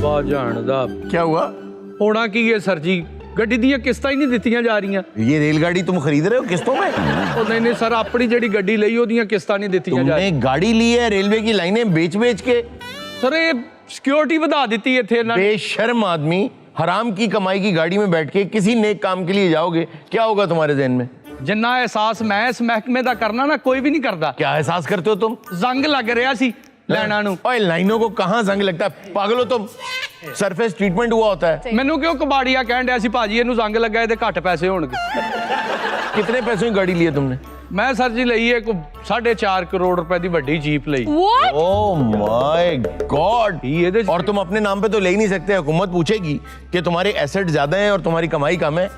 वाह जान दा क्या हुआ? होना की है सर जी, गड्डी दी किस्तां ही नहीं दित्तियां जा रही। ये रेलगाड़ी तुम खरीद रहे हो किस्तों में? नहीं नहीं सर, अपनी जेडी गड्डी लई ओदियां किस्तां नहीं दित्तियां जा तुमने रही। गाड़ी ली है रेलवे की लाइनें बेच बेच के? सर ये सिक्योरिटी बढ़ा दी है इत्थे इन्हां ने। बेशर्म आदमी, हराम की कमाई की गाड़ी में बैठ के किसी नेक काम के लिए जाओगे, क्या होगा तुम्हारे जहन में? जिन्ना एहसास मैं इस महकमे दा करना ना कोई भी नहीं करदा। क्या एहसास करते हो तुम? जंग लग रहा सी लैना नूं। ओए लाइनों को कहाँ जंग लगता है, पागल हो तुम? सरफेस ट्रीटमेंट हुआ होता है। मैनू क्यों कबाड़िया कहन दिया सी भाजी इनू जंग लगा है ते घट पैसे होणगे। कितने पैसों की गाड़ी ली है तुमने? मैं सर जी लई है 4.5 करोड़ रुपए दी बड़ी जीप लई। Oh my God. और और तुम अपने नाम पे तो ले ही नहीं सकते, हुकूमत पूछेगी कि तुम्हारे एसेट ज्यादा हैं और तुम्हारी कमाई कम है।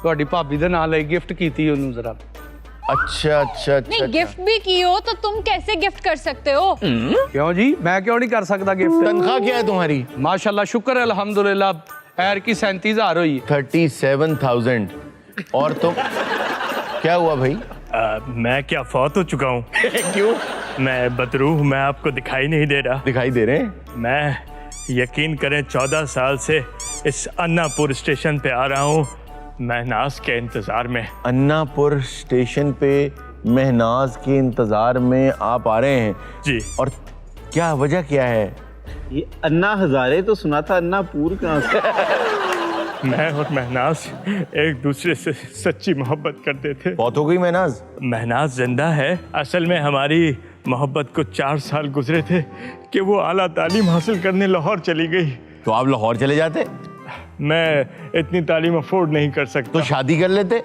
ਤੁਹਾਡੀ ਭਾਬੀ ਦੇ ਨਾਲ ਲਈ गिफ्ट कीती ਉਹਨੂੰ जरा। अच्छा अच्छा अच्छा। नहीं गिफ्ट भी की हो तो तुम कैसे गिफ्ट कर सकते हो? क्यों जी, मैं क्यों नहीं कर सकता गिफ्ट? तनख्वाह क्या है तुम्हारी? माशाल्लाह शुक्र है अल्हम्दुलिल्लाह एर की 37,000 हुई। 37,000। और तुम क्या हुआ भाई? मैं क्या फौत हो चुका हूँ? क्यों? मैं बदरूह, मैं आपको दिखाई नहीं दे रहा। दिखाई दे रहे हैं? मैं यकीन करें 14 साल से इस अन्नापुर स्टेशन पे आ रहा हूँ, महनाज के इंतजार में। अन्नापुर स्टेशन पे महनाज के इंतजार में आप आ रहे हैं? जी। और क्या वजह क्या है? ये अन्ना हजारे तो सुना था, अन्नापुर कहाँ से? मैं और महनाज एक दूसरे से सच्ची मोहब्बत करते थे। बहुत हो गई महनाज? महनाज जिंदा है। असल में हमारी मोहब्बत को 4 साल गुजरे थे कि वो आला तालीम हासिल करने लाहौर चली गई। तो आप लाहौर चले जाते? मैं इतनी तालीम अफोर्ड नहीं कर सकता। तो शादी कर लेते?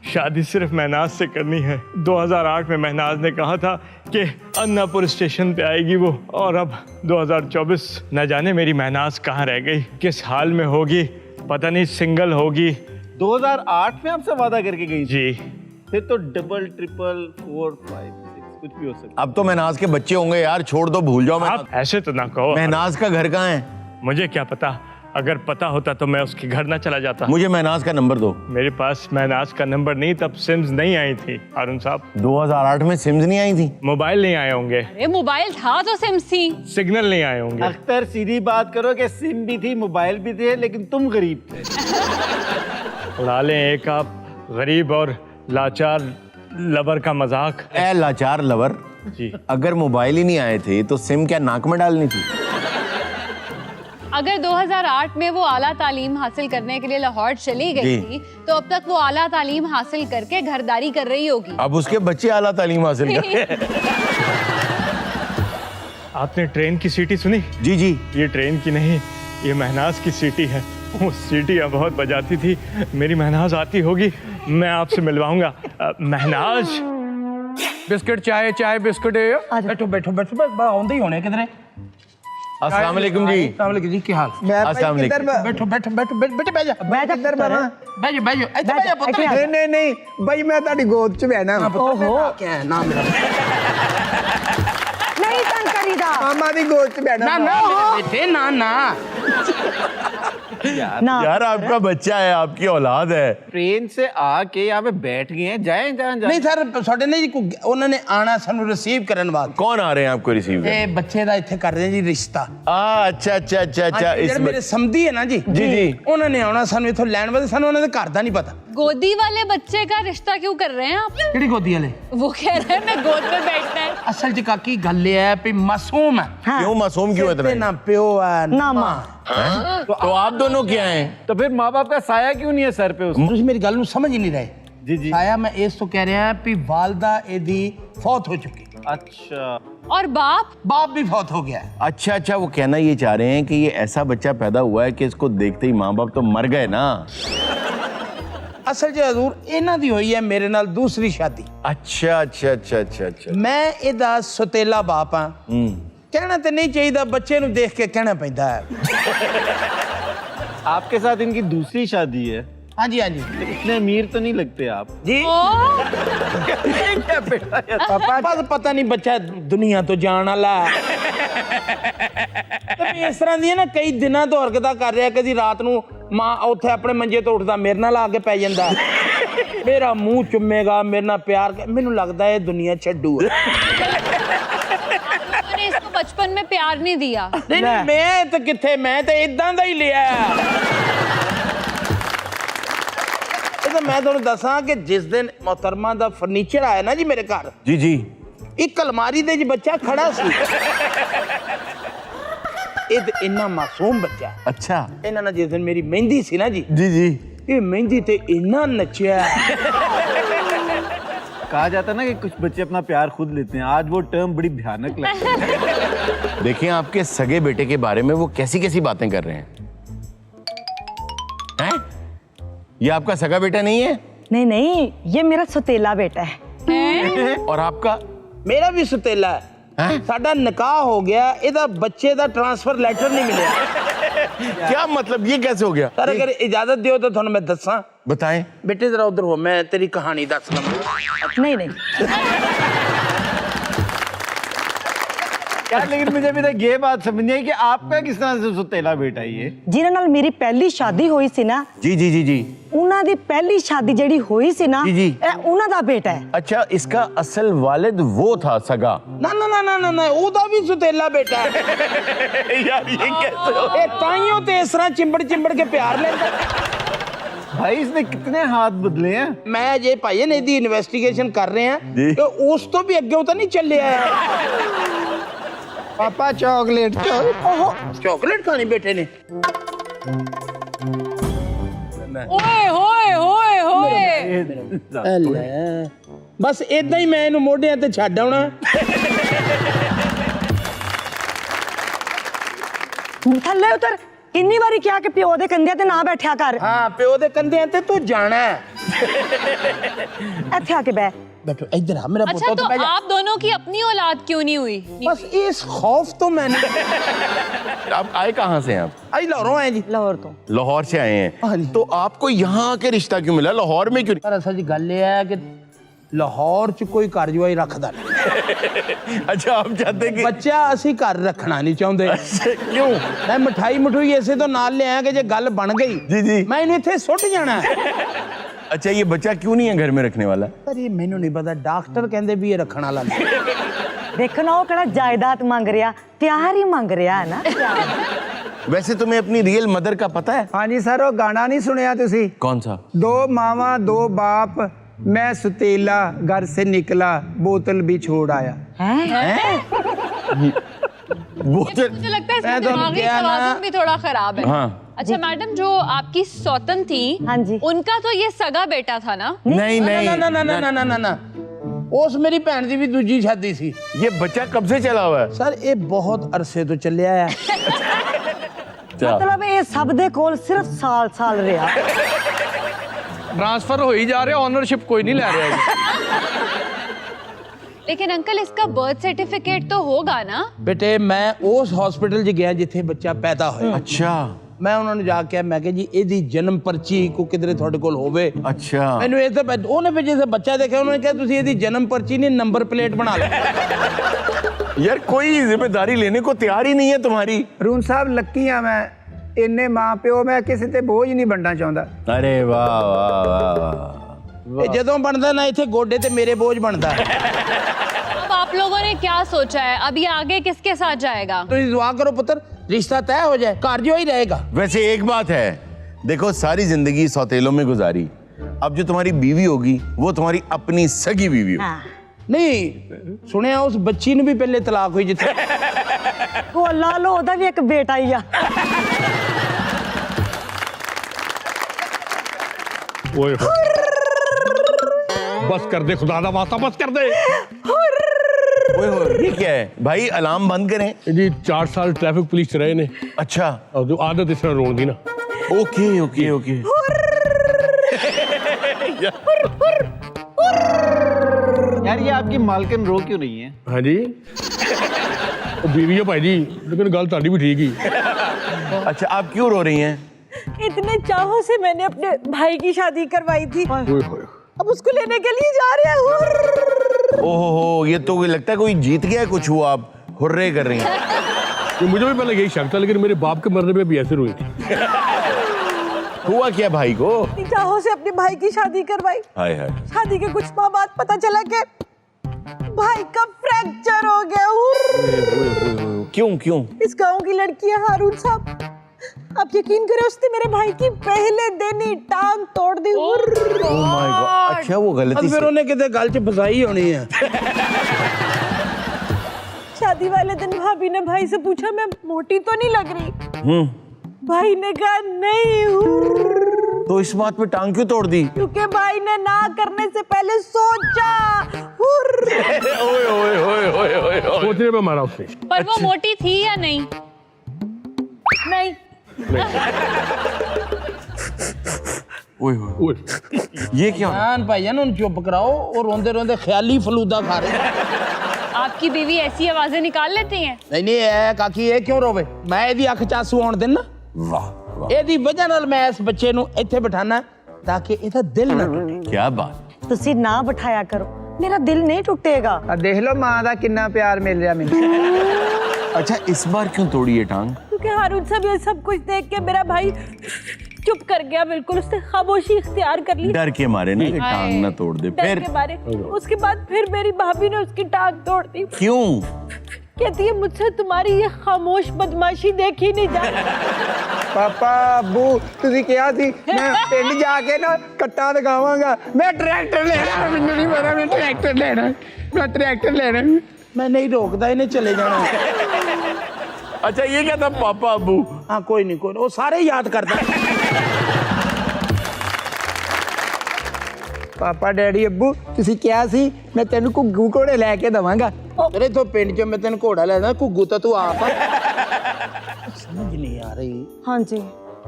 शादी सिर्फ महनाज से करनी है। 2008 में महनाज ने कहा था कि अन्नापुर स्टेशन पे आएगी वो, और अब 2024 न जाने मेरी महनाज कहाँ रह गई, किस हाल में होगी, पता नहीं सिंगल होगी। 2008 में आपसे वादा करके गई थी? जी। फिर तो डबल ट्रिपल 4 5 6 कुछ भी हो सकता। अब तो महनाज के बच्चे होंगे यार, छोड़ दो, भूल जाओ। आप ऐसे तो ना कहो। महनाज का घर कहाँ है? मुझे क्या पता, अगर पता होता तो मैं उसके घर ना चला जाता। मुझे महनाज का नंबर दो। मेरे पास महनाज का नंबर नहीं, तब सिम्स नहीं आई थी हारून साहब। 2008 में सिम्स नहीं आई थी? मोबाइल नहीं आए होंगे। अरे मोबाइल था तो सिम्स थी। सिग्नल नहीं आए होंगे। अख्तर सीधी बात करो कि सिम भी थी, मोबाइल भी थे, लेकिन तुम गरीब थे। उड़ा लें एक आप गरीब और लाचार लवर का मजाक। ए लाचार लवर जी। अगर मोबाइल ही नहीं आए थे तो सिम क्या नाक में डालनी थी? अगर 2008 में वो आला तालीम हासिल करने के लिए लाहौर चली गई थी तो अब तक वो आला तालीम हासिल करके घरदारी कर रही होगी। अब उसके बच्चे आला तालीम हासिल कर। आपने ट्रेन की सीटी सुनी? जी जी। ये ट्रेन की नहीं, ये महनाज की सीटी है। वो सीटियाँ बहुत बजाती थी। मेरी महनाज आती होगी, मैं आपसे मिलवाऊंगा। महनाज। बिस्किट चाय चाय बिस्किट। बैठो बैठो बैठो, बस आउंदे ही होने किधरे। अस्सलाम वालेकुम जी। अस्सलाम वालेकुम जी, क्या हाल? अस्सलाम वालेकुम। बैठो बैठो बैठो बेटे बैठ जा। मैं किधर बना? बैठ जा बैठ जा, इधर बैठ जा पुੱਤ। नहीं नहीं नहीं भाई, मैं ताड़ी गोद च बहना। ओहो क्या है नाम मेरा? नहीं तंग करीदा, मामा दी गोद च बहना। ना ना मेरे बेटे, ना ना ना यार आपका बच्चा है, आपकी औलाद है। ट्रेन से आके यहाँ पे बैठ गए हैं, जाए जहाँ नहीं सर, ਸਾਡੇ ਨੇ ਜੀ उन्होंने आना सानू रिसीव करने वास्ते। कौन आ रहे हैं आपको रिसीव करने? ए बच्चे दा इत्थे कर रहे जी रिश्ता। अच्छा अच्छा अच्छा अच्छा। ਜਿਹੜੇ ਮੇਰੇ ਸਮਧੀ ਹੈ ਨਾ ਜੀ जी ਉਹਨਾਂ ਨੇ ਆਉਣਾ ਸਾਨੂੰ ਇੱਥੋਂ ਲੈਣ ਵਾਸਤੇ। ਸਾਨੂੰ ਉਹਨਾਂ ਦੇ ਘਰ ਦਾ ਨਹੀਂ ਪਤਾ। गोदी वाले बच्चे का रिश्ता क्यों कर रहे हैं आप? ਕਿਹੜੀ ਗੋਦੀ ਵਾਲੇ? वो कह रहे हैं मैं गोद में बैठना है। ਅਸਲ 'ਚ ਕਾਕੀ ਗੱਲ ਇਹ ਹੈ ਵੀ ਮਾਸੂਮ ਹੈ। क्यों मासूम क्यों ਤੇ इतना? ਨਾ ਪਿਓ ਹੈ ना मां। तो आप दोनों क्या हैं? तो फिर माँ बाप का साया क्यों नहीं है सर पे उसमें? ਤੁਸੀਂ ਮੇਰੀ ਗੱਲ ਨੂੰ ਸਮਝ ਹੀ ਨਹੀਂ ਰਹੇ। जी जी। ਆਇਆ ਮੈਂ ਇਸ ਤੋਂ ਕਹਿ ਰਿਹਾ ਵੀ ਵਾਲਦਾ ਇਹਦੀ ਫੌਤ ਹੋ ਚੁੱਕੀ, अच्छा। और बाप? बाप भी फौत हो गया है। अच्छा अच्छा, वो कहना ये चाह रहे हैं कि ये ऐसा बच्चा पैदा हुआ है कि इसको देखते ही माँ बाप तो मर गए ना। ਅਸਲ 'ਚ ਹਜ਼ੂਰ ਇਹਨਾਂ ਦੀ ਹੋਈ ਹੈ ਮੇਰੇ ਨਾਲ ਦੂਸਰੀ ਸ਼ਾਦੀ। अच्छा अच्छा अच्छा अच्छा अच्छा। ਮੈਂ ਇਹਦਾ ਸੁਤੇਲਾ ਬਾਪ ਹਾਂ। ਕਹਿਣਾ ਤੇ ਨਹੀਂ ਚਾਹੀਦਾ, ਬੱਚੇ ਨੂੰ ਦੇਖ ਕੇ ਕਹਿਣਾ ਪੈਂਦਾ ਹੈ। आपके साथ इनकी दूसरी शादी है? हाँ जी हाँ जी। तो इतने अमीर तो नहीं लगते आप जी। क्या बेटा पापा बस पता नहीं बच्चा दुनिया तो जान वाला है। ਤੇ ਇਸ ਤਰ੍ਹਾਂ ਦੀ ਨਾ ਕਈ ਦਿਨਾਂ ਤੋਂ ਹਰਕਤਾਂ ਕਰ ਰਿਹਾ। ਕਦੀ ਰਾਤ ਨੂੰ ਮਾਂ ਉੱਥੇ ਆਪਣੇ ਮੰਜੇ ਤੋਂ ਉੱਠਦਾ ਮੇਰੇ ਨਾਲ ਆ ਕੇ ਪੈ ਜਾਂਦਾ। मेरा मुंह चुमेगा, मेरे नाल प्यार मैनू लगता है दुनिया छड्डू है। मैंने इसको बचपन में प्यार नहीं दिया। नहीं मैं तो किथे, मैं तो इदां दा ही लिया। तो मैं तुहानू दसां कि जिस दिन मोहतरमा दा फर्नीचर आया ना जी मेरे घर, जी जी, एक अलमारी दे च बच्चा खड़ा सी। इन्ना मासूम बच्चा। अच्छा। इन्हां ने जिस दिन मेरी मेहंदी सी ना जी, जी जी, ये मेहंदी ते इन्ना नचिया। कहा जाता है ना कि कुछ बच्चे अपना प्यार खुद लेते हैं, आज वो टर्म बड़ी भयानक लगती है। देखिए आपके सगे बेटे के बारे में वो कैसी कैसी बातें कर रहे हैं। हैं? ये आपका सगा बेटा नहीं है? नहीं नहीं, ये मेरा सौतेला बेटा है। और आपका? मेरा भी सुतेला है। साडा निकाह हो गया, इहदा बच्चे दा ट्रांसफर लेटर नहीं मिले। क्या मतलब, ये कैसे हो गया? सर अगर इजाजत दियो तो थानू मैं दसां। बताएं। बेटे जरा उधर हो, मैं तेरी कहानी दस लवां। नहीं नहीं, यार लेकिन मुझे अभी तक ये बात समझ नहीं आई कि आपका किस तरह से सुतेला बेटा है ये? जिन्हां नाल मेरी पहली शादी हुई सी ना, जी जी जी जी। उन्हां दी पहली शादी जेड़ी हुई सी ना, जी, जी। उन्हां दा बेटा है। अच्छा, इसका असल वालिद वो था सगा? ना ना ना ना ना ना, ओदा भी सुतेला बेटा है। यार ये कैसे हो? ए ताइयों ते इस तरह चिंबड़ चिंबड़ के प्यार लेंदा। भाई इसने कितने हाथ बदले हैं? मैं जे भाई ने दी इन्वेस्टिगेशन कर रहे हैं जी। कि उस तो भी अगे तो नहीं चले आया। पापा चॉकलेट ओहो चॉकलेट खानी बेटे ने। ओए होए होए होए। अल्लाह, बस इदां ही मैं इहनू मोढियां ते छड्ड आउणा। थल्ले उतर, किन्नी बारी क्या कि प्यो दे कंधे ते ना बैठा कर। हाँ प्यो दे कंधे ते तू जाना है। इत्थे आके बैठ। बैठो इधर आ मेरा अच्छा पुत्र। तो आप दोनों की अपनी औलाद क्यों नहीं हुई? बस इस खौफ तो मैंने। आप आए कहाँ से हैं आप? आई लाहौरों आए जी। लाहौर तो लाहौर से आए हाँ हैं। जी। तो आपको यहाँ आके रिश्ता क्यों मिला, लाहौर में क्यों? पर असल जी गल ये है कि लाहौर च कोई घर जवाई रखदा नहीं। अच्छा, आप चाहते कि बच्चा ਅਸੀਂ घर रखना नहीं चाहते। क्यों? मैं मिठाई मठूई ऐसे तो नाल ले आया कि जे गल बन गई जी जी। मैं इन्हें इत्थे सुट जाना है। अच्छा, ये बच्चा क्यों नहीं है घर में रखने वाला? पर ये मैनू नहीं पता, डॉक्टर कहंदे भी ये रखण वाला नहीं। देखो ना, वो कड़ा जायदाद मांग रहा, प्यार ही मांग रहा है ना। वैसे तुम्हें अपनी रियल मदर का पता है? हाँ जी सर, वो गाना नहीं सुनिया तुसी? कौन सा? दो मावा दो बाप, मैं सुतेला घर से निकला, बोतल भी छोड़ आया। बोतल? मुझे लगता है मैं इसका तो दिमागी क्या ना- तवाज़ुन भी थोड़ा खराब है। हाँ। अच्छा मैडम, जो आपकी सौतन थी, हाँ जी। उनका तो ये सगा बेटा था ना? नहीं नहीं, ना ना ना ना ना ना ना ना, उस मेरी भैन दी भी दूजी शादी सी। ये बच्चा कब से चला हुआ है? सर ये बहुत अरसे तो चलिया है। मतलब ये सब दे कोल सिर्फ साल साल रहा। ट्रांसफर हो ही जा रहे, ओनरशिप कोई नहीं ले रहा है। लेकिन अंकल इसका बर्थ सर्टिफिकेट तो होगा ना? बेटे मैं उस हॉस्पिटल च गया जिथे बच्चा पैदा होया। अच्छा मैं उन्होंने जाके मैं कहा जी एदी जन्म पर्ची को किधरे थोड़े कोल होवे। अच्छा। मैंने ये तो उन्होंने फिर जैसे बच्चा देखा उन्होंने कहा तुसी एदी जन्म पर्ची नहीं नंबर प्लेट बना लो। यार कोई जिम्मेदारी लेने को तैयार ही नहीं है तुम्हारी। रून साहब लक्की हाँ मैं, इन्ने मां प्यो मैं किसी ते बोझ नहीं बनना चाहता। अरे वाह वाह वाह। ये जदों बनदा ना इथे गोडे ते मेरे बोझ बनदा। अब आप लोगों ने क्या सोचा है, अभी आगे किसके साथ जाएगा? तो दुआ करो पुत्र, रिश्ता तय हो जाए, घर जो ही रहेगा। वैसे एक बात है, देखो सारी जिंदगी सौतेलों में गुजारी, अब जो तुम्हारी बीवी होगी वो तुम्हारी अपनी सगी बीवी होगी। नहीं सुनिया उस बच्ची ने भी पहले तलाक हुई जिथे। वो ला लो, ओदा भी एक बेटा ही आ। ओए बस कर दे, खुदा दा वास्ता बस कर दे। ओए होए, ये क्या है भाई? अलार्म बंद करें। जी 4 साल ट्रैफिक पुलिस च रहे ने, अच्छा और जो आदत इस तरह रोन दी ना। Okay okay okay. यार ये आपकी मालकिन रो क्यों नहीं है? हाँ जी, वो बीवी है भाई जी, लेकिन गल ताड़ी भी ठीक ही। अच्छा, आप क्यों रो रही हैं? इतने चाहों से मैंने अपने भाई की शादी करवाई थी, ओए होए। अब उसको लेने के लिए जा रहे हैं। ओहो, ये तो लगता है कोई जीत गया, कुछ हुआ, आप हुर्रे कर रही हैं। तो मुझे भी पहले यही शक था, लेकिन मेरे बाप के मरने पे भी ऐसे रोई थी। हुआ क्या भाई को? निगाहों से अपने भाई की शादी करवाई। हाय हाय। शादी के कुछ माह बाद पता चला कि भाई का फ्रैक्चर हो गया। क्यों क्यों? इस गांव की लड़की है हारून साहब, आप यकीन करें उसने मेरे भाई की पहले दिन ही टांग तोड़ दी। Oh my God. अच्छा वो गलती फिर से उन्हें कितने गल च फसाई होनी है। शादी वाले दिन भाभी ने भाई से पूछा मैं मोटी तो नहीं लग रही? भाई ने कहा नहीं। तो इस बात पे टांग क्यों तोड़ दी? क्योंकि भाई ने ना करने से पहले सोचा। ओए ओए ओए ओए ओए सोचने में मारा उसने। पर वो मोटी थी या नहीं? नहीं। ओए ओए ये क्या? जान भाईजान उन चुप कराओ और रोंदे रोंदे ख्याली फलूदा खा रहे। आपकी बीवी ऐसी आवाजें निकाल लेती हैं? नहीं है काकी, ये क्यों रोवे? मैं ਇਹਦੀ ਅੱਖ 'ਚ ਆਂਸੂ ਆਉਣ ਦੇਣਾ। वाह वाह ਇਹਦੀ ਵਜ੍ਹਾ ਨਾਲ ਮੈਂ ਇਸ ਬੱਚੇ ਨੂੰ ਇੱਥੇ ਬਿਠਾਣਾ ਤਾਂ ਕਿ ਇਹਦਾ ਦਿਲ ਨਾ ਟੁੱਟੇ। क्या बात। ਤੁਸੀਂ ਨਾ ਬਿਠਾਇਆ ਕਰੋ, ਮੇਰਾ ਦਿਲ ਨਹੀਂ ਟੁੱਟੇਗਾ। ਆ ਦੇਖ ਲਓ ਮਾਂ ਦਾ ਕਿੰਨਾ ਪਿਆਰ ਮਿਲ ਰਿਹਾ ਮੈਨੂੰ। अच्छा इस बार क्यों तोड़ी ये टांग? क्योंकि हारून साहब ये सब कुछ देख के मेरा भाई चुप कर गया, बिल्कुल उसने खामोशी इख्तियार कर ली। डर के मारे ना कि टांग ना तोड़ दे। डर फिर के मारे। उसके बाद फिर मेरी भाभी ने उसकी टांग तोड़ दी। क्यों? कहती है मुझसे तुम्हारी ये खामोश बदमाशी देखी नहीं जाती। ਪਾਪਾ ਅੱਬੂ ਤੁਸੀਂ ਕਿਹਾ ਸੀ ਮੈਂ ਪਿੰਡ ਜਾ ਕੇ ਨਾ ਕੱਟਾ ਦਿਖਾਵਾਂਗਾ। ਮੈਂ ਟਰੈਕਟਰ ਲੈਣਾ, ਮੈਨੂੰ ਨਹੀਂ ਪਤਾ ਮੈਂ ਟਰੈਕਟਰ ਲੈਣਾ, ਮੈਂ ਟਰੈਕਟਰ ਲੈਣਾ। मैं नहीं रोकता, इन्हें चले जाना। अच्छा ये क्या था पापा अब्बू? हाँ कोई नहीं वो सारे याद करता। ਪਾਪਾ ਡੈਡੀ ਅੱਬੂ ਤੁਸੀਂ ਕਿਹਾ ਸੀ ਮੈਂ ਤੈਨੂੰ ਘੁੱਗੂ ਘੋੜੇ ਲੈ ਕੇ ਦਵਾਂਗਾ। तेरे तो पिंड च मैं तेन घोड़ा लेना, घुग्गू तो तू आप समझ नहीं आ रही। हाँ जी।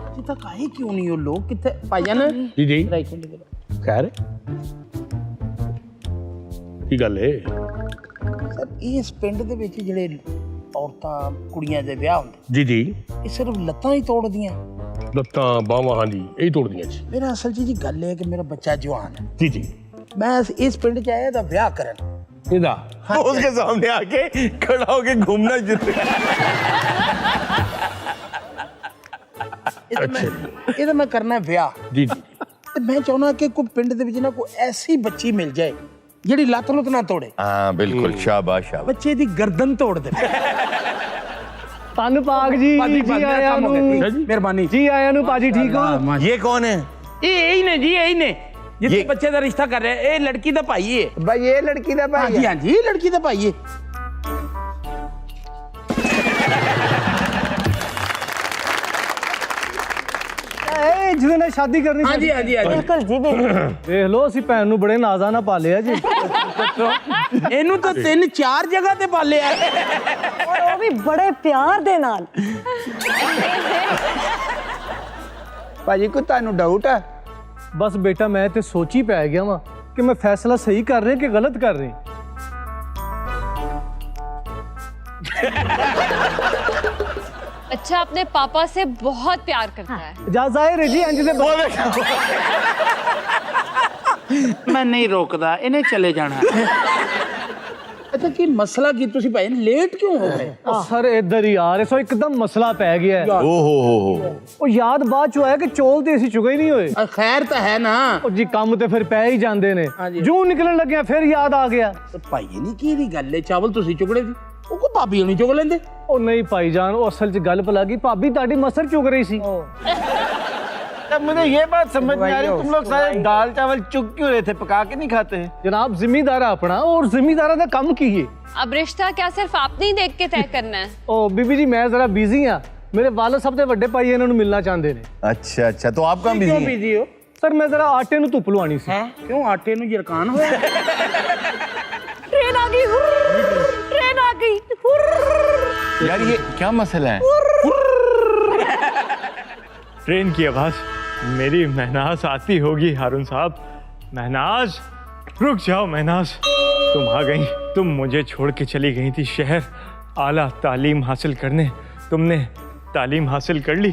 अभी तक आए क्यों नहीं वो लोग? कितने भाईजान? जी जी राइट हैंड इधर। खैर की गल है? सर इस पिंड ਦੇ ਵਿੱਚ ਜਿਹੜੇ ਔਰਤਾਂ ਕੁੜੀਆਂ ਦੇ ਵਿਆਹ ਹੁੰਦੇ जी जी ਇਹ ਸਿਰਫ ਲੱਤਾਂ ਹੀ ਤੋੜਦੀਆਂ। ਲੱਤਾਂ ਬਾਹਾਂ हाँ जी यही तोड़ दिया जी। ਮੇਰਾ ਅਸਲ 'ਚ ਜੀ ਗੱਲ ਇਹ ਹੈ ਕਿ ਮੇਰਾ ਬੱਚਾ ਜਵਾਨ ਹੈ। जी जी ਮੈਂ ਇਸ ਪਿੰਡ 'ਚ ਆਇਆ ਤਾਂ ਵਿਆਹ ਕਰਨ। ਇਹਦਾ उसके सामने आके खड़ा होके घूमना शुरू। ਇਹਦਾ ਮੈਂ ਕਰਨਾ ਵਿਆਹ। जी जी ਤੇ ਮੈਂ ਚਾਹੁੰਦਾ ਕਿ ਕੋਈ ਪਿੰਡ ਦੇ ਵਿੱਚ ਨਾ ਕੋਈ ਐਸੀ ਬੱਚੀ ਮਿਲ ਜਾਏ ਜਿਹੜੀ ਲੱਤ ਲੁੱਤ ਨਾ ਤੋੜੇ, हाँ बिल्कुल शाबाश शाबाश। ਬੱਚੇ ਦੀ ਗਰਦਨ ਤੋੜ ਦੇ। ਤਨ ਪਾਕ ਜੀ ਜੀ ਆਇਆਂ ਨੂੰ। ਮਿਹਰਬਾਨੀ ਜੀ ਆਇਆਂ ਨੂੰ ਪਾਜੀ ਠੀਕ ਹੋ? ये कौन है? ਇਹ ਇਹੀ ਨੇ ਜੀ, ਇਹੀ ਨੇ ਜਿੱਥੇ ਬੱਚੇ ਦਾ ਰਿਸ਼ਤਾ ਕਰ ਰਿਹਾ। ਇਹ ਲੜਕੀ ਦਾ ਭਾਈ ਹੈ। ਭਾਈ ਇਹ ਲੜਕੀ ਦਾ ਭਾਈ ਹਾਂਜੀ ਹੈ। ਹਾਂਜੀ ਇਹ ਲੜਕੀ ਦਾ ਭਾਈ ਹੈ। ਏ ਜਿਹਦੇ ਨਾਲ ਸ਼ਾਦੀ ਕਰਨੀ ਸੀ। ਹਾਂਜੀ ਹਾਂਜੀ ਹਾਂਜੀ ਬਿਲਕੁਲ ਜੀ ਬਿਲਕੁਲ। ਦੇਖ ਲਓ ਅਸੀਂ ਭੈਣ ਨੂੰ ਬੜੇ ਨਾਜ਼ਾਂ ਨਾਲ ਪਾਲਿਆ ਜੀ। ਇਹਨੂੰ ਤਾਂ 3-4 ਜਗ੍ਹਾ ਤੇ ਪਾਲਿਆ। ਔਰ ਉਹ ਵੀ ਬੜੇ ਪਿਆਰ ਦੇ ਨਾਲ। ਭਾਜੀ ਕੋਈ ਤੁਹਾਨੂੰ ਡਾਊਟ ਹੈ? ਬਸ ਬੇਟਾ ਮੈਂ ਤੇ ਸੋਚੀ ਪੈ ਗਿਆ ਵਾਂ ਕਿ ਮੈਂ ਫੈਸਲਾ ਸਹੀ ਕਰ ਰਿਹਾ ਕਿ ਗਲਤ ਕਰ ਰਿਹਾ। अच्छा अपने पापा से बहुत प्यार करता है। ਜਾ ਜ਼ਾਹਿਰ ਹੈ ਜੀ ਇੰਜ ਦੇ ਮੈਂ ਨਹੀਂ ਰੋਕਦਾ, ਇਹਨੇ ਚਲੇ ਜਾਣਾ। ਅੱਛਾ ਕੀ ਮਸਲਾ ਕੀ? ਤੁਸੀਂ ਭਾਈ ਲੇਟ ਕਿਉਂ ਹੋ ਗਏ? ਸਰ ਇੱਧਰ ਹੀ ਆ ਰਹੇ ਸੋ ਇੱਕਦਮ ਮਸਲਾ ਪੈ ਗਿਆ ਹੈ। ओ हो। ਉਹ ਯਾਦ ਬਾਅਦ ਚ ਆਇਆ ਕਿ ਚੌਲ ਤੇ ਅਸੀਂ ਚੁਗੇ ਨਹੀਂ ਹੋਏ। ਖੈਰ ਤਾਂ ਹੈ ਨਾ। ਉਹ ਜੀ ਕੰਮ ਤੇ ਫਿਰ ਪੈ ਹੀ ਜਾਂਦੇ ਨੇ। ਹਾਂਜੀ। ਜੂ ਨਿਕਲਣ ਲੱਗਿਆ ਫਿਰ ਯਾਦ ਆ ਗਿਆ। ਭਾਈ ਨਹੀਂ ਕੀ ਦੀ ਗੱਲ ਹੈ, ਚਾਵਲ ਤੁਸੀਂ ਚੁਗੜੇ ਸੀ, ਉਹ ਕੋ ਭਾਬੀ ਹੋਣੀ ਚੁਗ ਲੈਂਦੇ। ਉਹ ਨਹੀਂ ਭਾईजान ਉਹ असल च गल पला गई भाभी ताड़ी मसर चुग रही सी। तब मुझे ये बात समझ में आ रही तुम लोग सारे दाल चावल चुग क्यों रहे थे, पका के नहीं खाते हैं? जनाब जिम्मेदार अपना और जिम्मेदार का काम की है। अब रिश्ता क्या सिर्फ आपने ही देख के तय करना है? ओ बीबी जी मैं जरा बिजी हाँ, मेरे वाले साहब दे वड्डे भाई इन्होंने मिलना चाहते ने। अच्छा अच्छा तो आप कहाँ क्यों बिजी हैं? बिजी हो? सर मैं जरा आटे नु धुप लवानी सी। क्यों आटे ਨੂੰ ਜਰਕਾਨ ਹੋਇਆ? ट्रेन आ गई, ट्रेन आ गई। यार ये क्या मसला है? ट्रेन की आवाज मेरी महनाज आती होगी हारून साहब। महनाज रुक जाओ महनाज, तुम आ गई। तुम मुझे छोड़ के चली गई थी शहर आला तालीम हासिल करने। तुमने तालीम हासिल कर ली?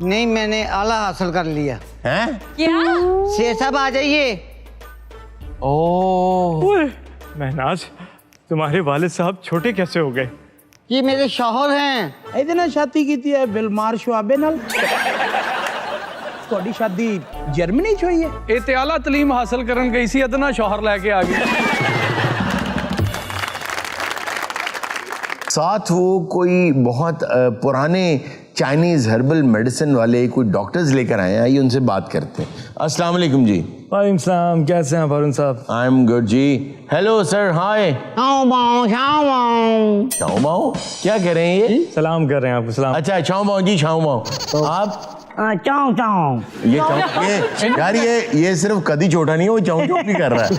नहीं मैंने आला हासिल कर लिया। हैं? क्या? शेर साहब आ जाइए। ओह महनाज तुम्हारे वालिद साहब छोटे कैसे हो गए? ये मेरे शौहर हैं। ਇਹਦੇ ਨਾਲ ਸ਼ਾਦੀ ਕੀਤੀ ਹੈ ਬਿਲਮਾਰ ਸ਼ੁਆਬੇ ਨਾਲ। ਤੁਹਾਡੀ ਸ਼ਾਦੀ ਜਰਮਨੀ 'ਚ ਹੋਈ ਹੈ? ਇਹ ਤੇ ਆਲਾ ਤਾਲੀਮ ਹਾਸਲ ਕਰਨ ਗਈ ਸੀ ਅਦਨਾ ਸ਼ੌਹਰ ਲੈ ਕੇ ਆ ਗਈ। साथ वो कोई बहुत पुराने चाइनीज हर्बल मेडिसिन वाले कोई डॉक्टर्स लेकर आए हैं, आइए उनसे बात करते हैं। अस्सलाम वालेकुम जी। वालेकुम सलाम, कैसे हैं फारून साहब? आई एम गुड जी। Hello sir, hi. चाओ माओ क्या कह रहे हैं ये? सलाम कर रहे हैं आपको। सलाम। अच्छा चाओ माओ जी, चाओ माओ। आप चाओ चाओ ये यार ये सिर्फ कदी छोटा नहीं है, वो चाऊ चाऊ भी कर रहा है।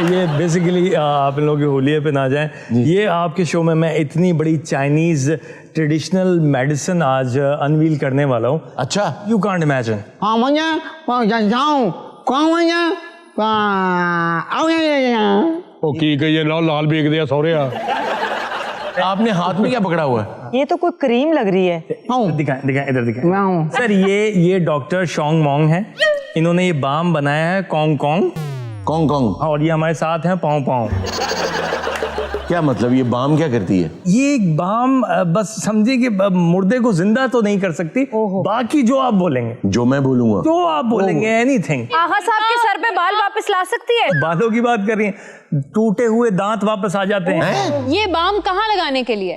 ये बेसिकली आप इन लोगों की होलिये पे ना जाएं, ये आपके शो में मैं इतनी बड़ी चाइनीज ट्रेडिशनल मेडिसिन आज अनवील करने वाला हूँ। अच्छा, यू कांट इमेजिन। ਉਹ ਕੀ ਕਹੀਏ ਲਾਲ ਵੇਖਦੇ ਆ ਸਹੁਰਿਆ। आपने हाथ में क्या पकड़ा हुआ है? ये तो कोई क्रीम लग रही है। दिखाएं दिखाएं, इधर दिखाएं। सर ये डॉक्टर शोंग मोंग है, इन्होंने ये बाम बनाया है कॉन्ग कॉन्ग। कौन कौन? और ये हमारे साथ हैं पाँव पाँव। क्या मतलब, ये बाम क्या करती है? ये एक बाम बस समझिए कि मुर्दे को जिंदा तो नहीं कर सकती, बाकी जो आप बोलेंगे, जो मैं बोलूंगा, जो आप बोलेंगे, एनीथिंग। आगा साहब के सर पे बाल वापस ला सकती है? बालों की बात कर रही हैं, टूटे हुए दांत वापस आ जाते हैं। ये बाम कहाँ लगाने के लिए?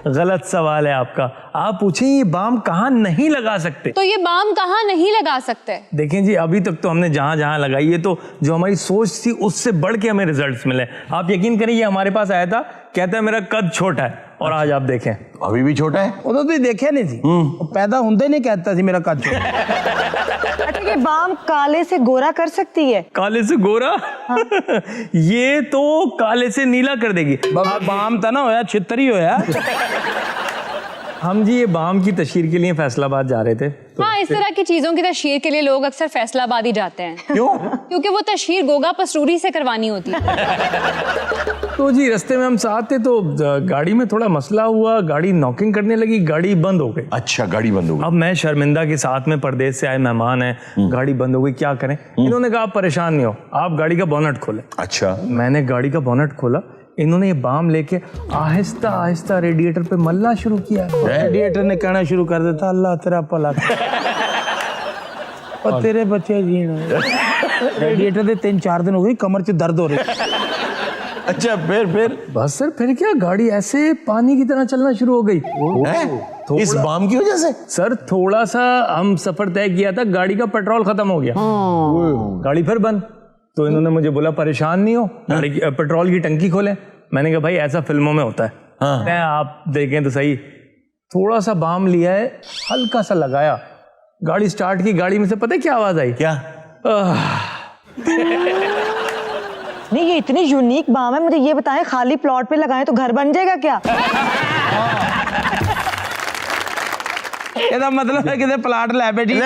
गलत सवाल है आपका। आप पूछें ये बाम कहाँ नहीं लगा सकते। तो ये बाम कहाँ नहीं लगा सकते? देखें जी, अभी तक तो हमने जहां जहां लगाई है, तो जो हमारी सोच थी उससे बढ़ के हमें रिजल्ट्स मिले। आप यकीन करिए, ये हमारे पास आया था, कहता है मेरा कद छोटा है, और आज आप देखें अभी भी छोटा है। ਉਦੋਂ ਤੁਸੀਂ ਦੇਖਿਆ ਨਹੀਂ ਸੀ, ਉਹ ਪੈਦਾ ਹੁੰਦੇ ਨਹੀਂ कहता ਸੀ मेरा कद छोटा। अच्छा, ये बाम काले से गोरा कर सकती है? काले से गोरा? ये तो काले से नीला कर देगी। बाम ਤਾਂ ਨਾ ਹੋਇਆ, ਛਿੱਤਰ ਹੀ ਹੋਇਆ। हम जी ये बाम की तशहीर के लिए फैसलाबाद जा रहे थे, तो हाँ, इस तरह की चीजों की तशहीर के लिए लोग अक्सर फैसलाबाद ही जाते हैं। क्यों? क्योंकि वो तशहीर गोगा पसरूरी से करवानी होती है। तो जी रास्ते में हम साथ थे, तो गाड़ी में थोड़ा मसला हुआ, गाड़ी नॉकिंग करने लगी, गाड़ी बंद हो गई। अच्छा, गाड़ी बंद हो गई। अब मैं शर्मिंदा के साथ में परदेश से आए मेहमान हैं, गाड़ी बंद हो गई, क्या करें? इन्होंने कहा आप परेशान नहीं हो, आप गाड़ी का बोनट खोलें। अच्छा, मैंने गाड़ी का बोनट खोला, इन्होंने ये बाम लेके आहिस्ता आहिस्ता रेडिएटर पे मलना शुरू किया। रेडिएटर ने कहना शुरू कर देता, अल्लाह तेरा भला और तेरे बच्चे जीना। रेडिएटर दे 3-4 दिन हो गई, कमर च दर्द हो रही। अच्छा, फिर बस सर, फिर क्या, गाड़ी ऐसे पानी की तरह चलना शुरू हो गई। हैं? इस बाम की वजह से? सर थोड़ा सा हम सफर तय किया था, गाड़ी का पेट्रोल खत्म हो गया, गाड़ी फिर बंद। तो इन्होंने मुझे बोला परेशान नहीं हो, गाड़ी की पेट्रोल की टंकी खोलें। मैंने कहा भाई ऐसा फिल्मों में होता है। मैं आप देखें तो सही, थोड़ा सा बाम लिया है, हल्का सा लगाया, गाड़ी स्टार्ट की, गाड़ी में से पता है क्या आवाज आई? क्या? नहीं, ये इतनी यूनिक बाम है, मुझे ये बताएं, खाली प्लॉट पे लगाएं तो घर बन जाएगा क्या? ਇਹਦਾ ਮਤਲਬ ਹੈ ਕਿਤੇ ਪਲਾਟ ਲੈ ਬੈਠੀ।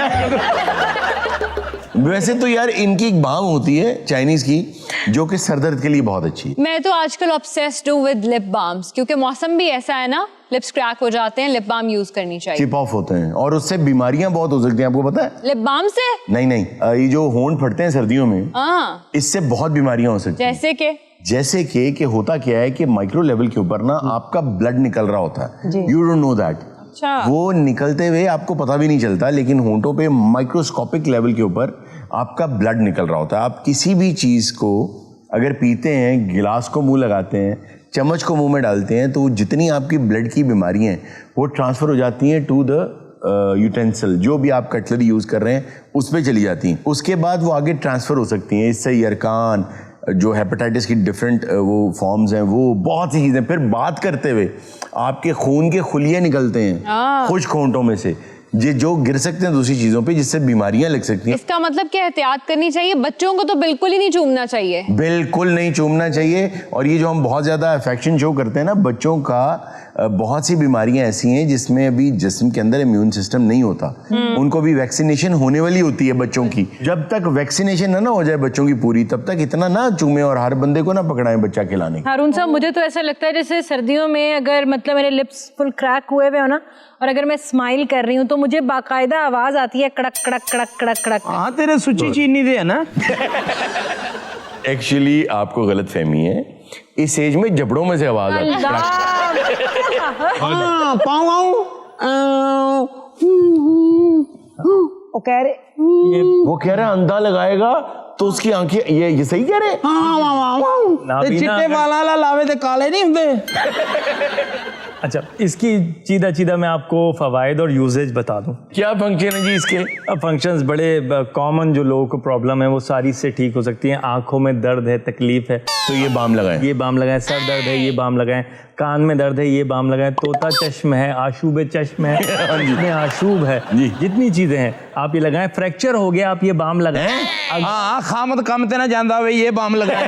वैसे तो यार इनकी एक बाम होती है चाइनीज की, जो कि सरदर्द के लिए बहुत अच्छी है। मैं तो आजकल ऑब्सेस्ड हूँ विद लिप बाम्स, क्योंकि मौसम भी ऐसा है ना, लिप्स क्रैक हो जाते हैं, लिप बाम यूज करनी चाहिए। चिप ऑफ होते हैं और उससे बीमारियां बहुत हो सकती हैं, आपको पता है? लिप बाम से? नहीं, ये जो होंठ फटते हैं सर्दियों में, हाँ, इससे बहुत बीमारियां हो सकती हैं। जैसे कि होता क्या है कि माइक्रो लेवल के ऊपर ना आपका ब्लड निकल रहा होता है, यू डोंट नो दैट। अच्छा, वो निकलते हुए आपको पता भी नहीं चलता, लेकिन होंठों पे माइक्रोस्कोपिक लेवल के ऊपर आपका ब्लड निकल रहा होता है। आप किसी भी चीज को अगर पीते हैं, गिलास को मुंह लगाते हैं, चम्मच को मुंह में डालते हैं, तो जितनी आपकी ब्लड की बीमारियां हैं वो ट्रांसफर हो जाती हैं टू द यूटेंसिल, जो भी आप कटलरी यूज कर रहे हैं उस पर चली जाती हैं। उसके बाद वो आगे ट्रांसफर हो सकती हैं, इससे यरकान, जो हेपेटाइटिस की डिफरेंट वो फॉर्म्स हैं, वो बहुत सी चीज़ें। फिर बात करते हुए आपके खून के खुलिये निकलते हैं खुश्क होंठों में से, जो गिर सकते हैं दूसरी चीज़ों पे, जिससे बीमारियां लग सकती हैं। इसका मतलब क्या, एहतियात करनी चाहिए? बच्चों को तो बिल्कुल ही नहीं चूमना चाहिए। बिल्कुल नहीं चूमना चाहिए। और ये जो हम बहुत ज़्यादा अफेक्शन शो करते हैं ना बच्चों का, बहुत सी बीमारियां ऐसी हैं जिसमें अभी जिस्म के अंदर इम्यून सिस्टम नहीं होता, उनको भी वैक्सीनेशन होने वाली होती है बच्चों की। जब तक वैक्सीनेशन ना हो जाए बच्चों की पूरी, तब तक इतना ना चूमें और हर बंदे को ना पकड़ाएं बच्चा खिलाने। हारून साहब, मुझे तो ऐसा लगता है जैसे सर्दियों में अगर मतलब मेरे लिप्स फुल क्रैक हुए हुए हो ना, और अगर मैं स्माइल कर रही हूँ तो मुझे बाकायदा आवाज आती है, कड़क कड़क कड़क कड़क कड़क। हाँ, तेरे सुची चीनी दे है ना। एक्चुअली आपको गलत फहमी है, इस एज में जबड़ों में से आवाज आती है। वो कह रहे वो कह रहा है अंधा लगाएगा तो उसकी आंखें, ये सही कह रहे हैं? ते चिट्टे वाला लावे ते काले नहीं होंगे। अच्छा, इसकी सीधा मैं आपको फवायद और यूजेज बता दूं। क्या फंक्शन है जी इसके? अब फंक्शंस बड़े कॉमन जो लोगों को प्रॉब्लम है वो सारी इससे ठीक हो सकती हैं। आंखों में दर्द है, तकलीफ है तो ये बाम लगाएं, ये बाम लगाएं। सर दर्द है, ये बाम लगाएं। कान में दर्द है, ये बाम लगाएं। तोता चश्म है, आशूब चश्म है, जितने आशूब है, जितनी चीजें हैं आप ये लगाएं। फ्रैक्चर हो गया, आप ये बाम लगाएं। हाँ, खामद कम ते ना जांदा होवे ये बाम लगाएं।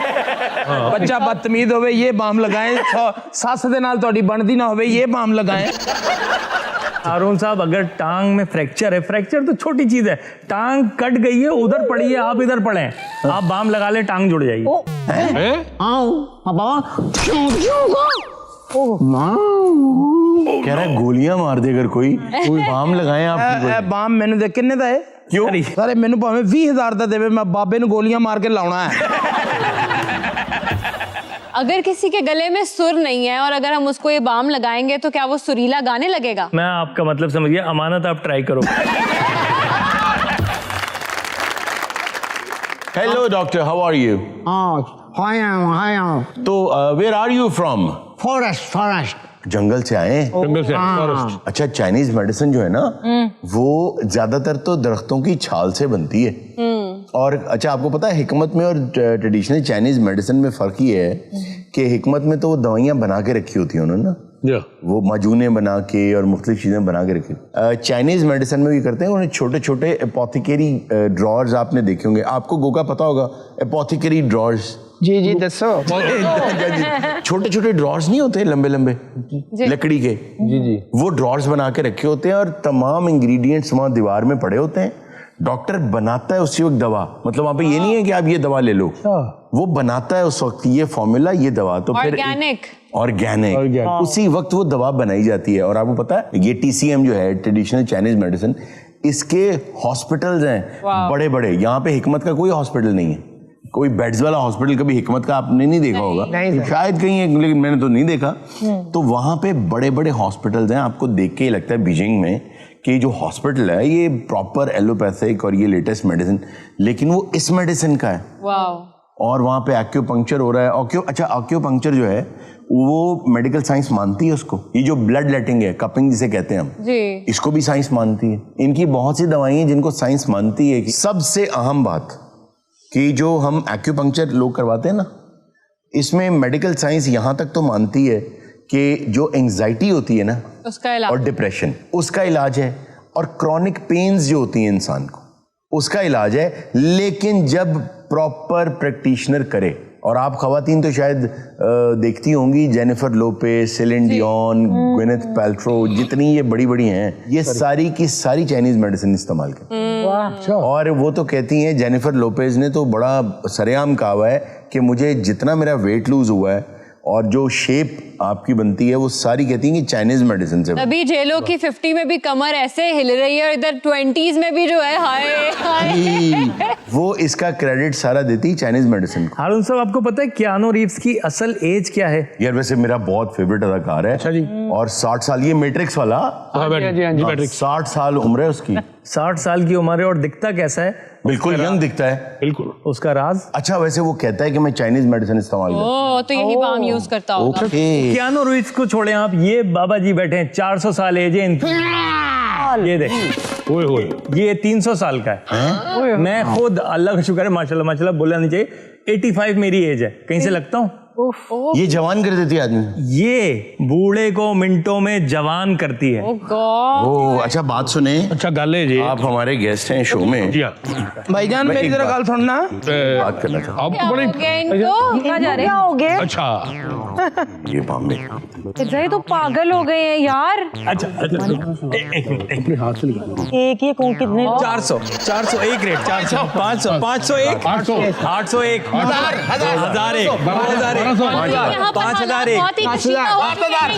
बच्चा बदतमीज होवे ये बाम लगाएं। सस दे नाल तोड़ी बनदी ना होवे ये बाम लगाएं। हारून साहब, अगर टांग में फ्रैक्चर है, फ्रैक्चर तो छोटी चीज है, टांग कट गई है, उधर पड़ी है, आप इधर पड़े हैं, आप बाम लगा ले, टांग जुड़ जाएगी। कह रहा है गोलियां मार दे अगर कोई बाम लगाएं आप। बाम मैंने दे किन्ने दा है? क्यों? सारे मैंने भावे 20,000 दा देवे, मैं बाबे ने गोलियां मार के लाउना है। अगर किसी के गले में सुर नहीं है और अगर हम उसको ये बाम लगाएंगे तो क्या वो सुरीला गाने लगेगा? मैं आपका मतलब समझ गया, अमानत आप ट्राई करो। Hello doctor, how are you? तो where are you from? Forest. जंगल से आए हैं? जंगल से फॉरेस्ट। अच्छा, चाइनीज मेडिसिन जो है ना वो ज्यादातर तो दरख्तों की छाल से बनती है। और अच्छा, आपको पता है हिकमत में और ट्रेडिशनल चाइनीज मेडिसिन में फर्क ये है कि हिकमत में तो वो दवाइयां बना के रखी होती हैं उन्होंने ना, वो माजूने बना के और मुख्तलिफ चीजें बना के रखी। चाइनीज मेडिसिन में भी करते हैं, उन्हें छोटे छोटे एपोथिकरी ड्रॉर्स आपने देखे होंगे, आपको गोगा पता होगा एपोथिकरी ड्रॉर्स? जी दसो। छोटे छोटे ड्रॉर्स नहीं होते लंबे लंबे लकड़ी के? जी वो ड्रॉर्स बना के रखे होते हैं और तमाम इंग्रेडिएंट्स वहां दीवार में पड़े होते हैं। डॉक्टर बनाता है उसी वक्त दवा, मतलब वहां पे ये नहीं है कि आप ये दवा ले लो, वो बनाता है उस वक्त ये फॉर्मूला, ये दवा, तो फिर ऑर्गेनिक उसी वक्त वो दवा बनाई जाती है। और आपको पता है ये TCM जो है ट्रेडिशनल चाइनीज मेडिसिन, इसके हॉस्पिटल्स हैं बड़े बड़े। यहाँ पे हिकमत का कोई हॉस्पिटल नहीं है, कोई बेड्स वाला हॉस्पिटल कभी हिकमत का आपने नहीं देखा होगा, शायद कहीं है, लेकिन मैंने तो नहीं देखा। तो वहां पे बड़े बड़े हॉस्पिटल्स हैं, आपको देख के ही लगता है बीजिंग में कि जो हॉस्पिटल है ये प्रॉपर एलोपैथिक और ये लेटेस्ट मेडिसिन, लेकिन वो इस मेडिसिन का है। और वहां पे एक्यूपंक्चर हो रहा है। अच्छा, एक्यूपंक्चर जो है वो मेडिकल साइंस मानती है उसको। ये जो ब्लड लेटिंग है, कपिंग जिसे कहते हैं हम जी, इसको भी साइंस मानती है। इनकी बहुत सी दवाई हैं जिनको साइंस मानती है। सबसे अहम बात कि जो हम एक्यूपंक्चर लोग करवाते हैं ना, इसमें मेडिकल साइंस यहाँ तक तो मानती है कि जो एंजाइटी होती है ना उसका इलाज, और डिप्रेशन, उसका इलाज है, और क्रॉनिक पेन्स जो होती हैं इंसान को, उसका इलाज है। लेकिन जब प्रॉपर प्रैक्टिशनर करे, और आप खवातीन तो शायद देखती होंगी जेनिफर लोपेज, सेलिन डियोन, ग्विनेथ पैल्ट्रो, जितनी ये बड़ी बड़ी हैं, ये सारी की सारी चाइनीज मेडिसिन इस्तेमाल करती हैं। और वो तो कहती हैं, जेनिफर लोपेज ने तो बड़ा सरेआम कहा हुआ है कि मुझे जितना मेरा वेट लूज हुआ है और जो शेप आपकी बनती है वो सारी कहती हैं कि चाइनीज मेडिसिन से। अभी जेलो की 50 में भी कमर ऐसे हिल रही है और इधर 20s में भी जो है हाय वो इसका क्रेडिट सारा देती है चाइनीज मेडिसिन को। हारून साहब, आपको पता है कियानो रीव्स की असल एज क्या है? यार वैसे मेरा बहुत फेवरेट अदाकार है। अच्छा जी। और 60 साल, ये मैट्रिक्स वाला। हाँ जी, मैट्रिक्स। 60 साल उम्र है उसकी। 60 साल की उम्र है और दिखता कैसा है? बिल्कुल यंग दिखता है। बिल्कुल। उसका राज? अच्छा, वैसे वो कहता है कि मैं चाइनीज मेडिसिन इस्तेमाल करता हूं। तो यही बाम यूज करता होगा। कियानो रीव्स को छोड़े आप, ये बाबा जी बैठे हैं, 400 साल एज है इनकी। ये देख, ये 300 साल का है। मैं खुद, अल्लाह का शुक्र है, माशाल्लाह माशाल्लाह बोलना नहीं चाहिए, 85 मेरी एज है। कहीं से लगता हूँ? ये जवान कर देती है आदमी, ये बूढ़े को मिनटों में जवान करती है। ओ अच्छा, बात सुने। अच्छा गाले जी, आप हमारे गेस्ट हैं शो में। भाईजान मेरी जरा गल सुनना, बात करना चाहता आपको बड़ी क्या हो गए? अच्छा हूं। ये बाम्बे ये तो पागल हो गए हैं यार। अच्छा अपने हाथ से निकालो। एक ये कौन कितने? 400 एक रेट, 400 500 501 801 1001 2001 5001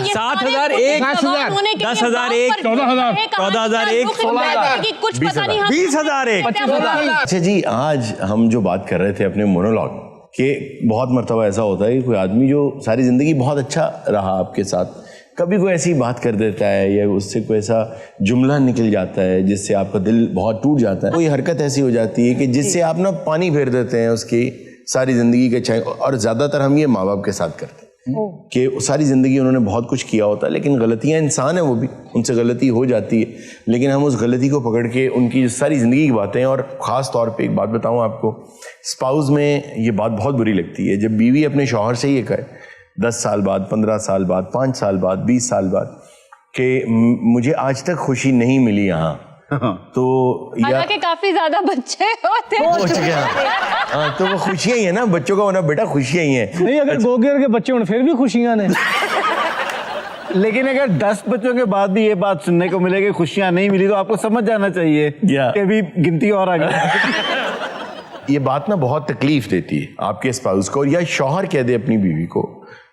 7001 10001 14001 20001 अच्छा जी, आज हम जो बात कर रहे थे अपने मोनोलॉग के, बहुत मर्तबा ऐसा होता है कि कोई आदमी जो सारी जिंदगी बहुत अच्छा रहा आपके साथ, कभी कोई ऐसी बात कर देता है या उससे कोई ऐसा जुमला निकल जाता है जिससे आपका दिल बहुत टूट जाता है। कोई हरकत ऐसी हो जाती है कि जिससे आप ना पानी फेर देते हैं उसकी सारी ज़िंदगी के, चाहे, और ज़्यादातर हम ये माँ बाप के साथ करते हैं कि सारी ज़िंदगी उन्होंने बहुत कुछ किया होता है, लेकिन गलतियाँ, इंसान है वो भी, उनसे गलती हो जाती है, लेकिन हम उस गलती को पकड़ के उनकी जो सारी ज़िंदगी की बातें, और ख़ास तौर पे एक बात बताऊँ आपको, स्पाउस में ये बात बहुत बुरी लगती है जब बीवी अपने शौहर से ये कहे 10 साल बाद, 15 साल बाद, 5 साल बाद, 20 साल बाद कि मुझे आज तक खुशी नहीं मिली यहाँ। तो हालांकि काफी ज्यादा बच्चे होते हैं। हाँ, तो वो खुशियाँ ही है ना, बच्चों का होना बेटा खुशियाँ ही है। नहीं, अगर गोगेर के बच्चे होने फिर भी खुशियां ने। लेकिन अगर 10 बच्चों के बाद भी ये बात सुनने को मिलेगी खुशियां नहीं मिली, तो आपको समझ जाना चाहिए कि अभी गिनती और आगे। ये बात ना बहुत तकलीफ देती है आपके स्पाउस को, या शौहर कह दे अपनी बीवी को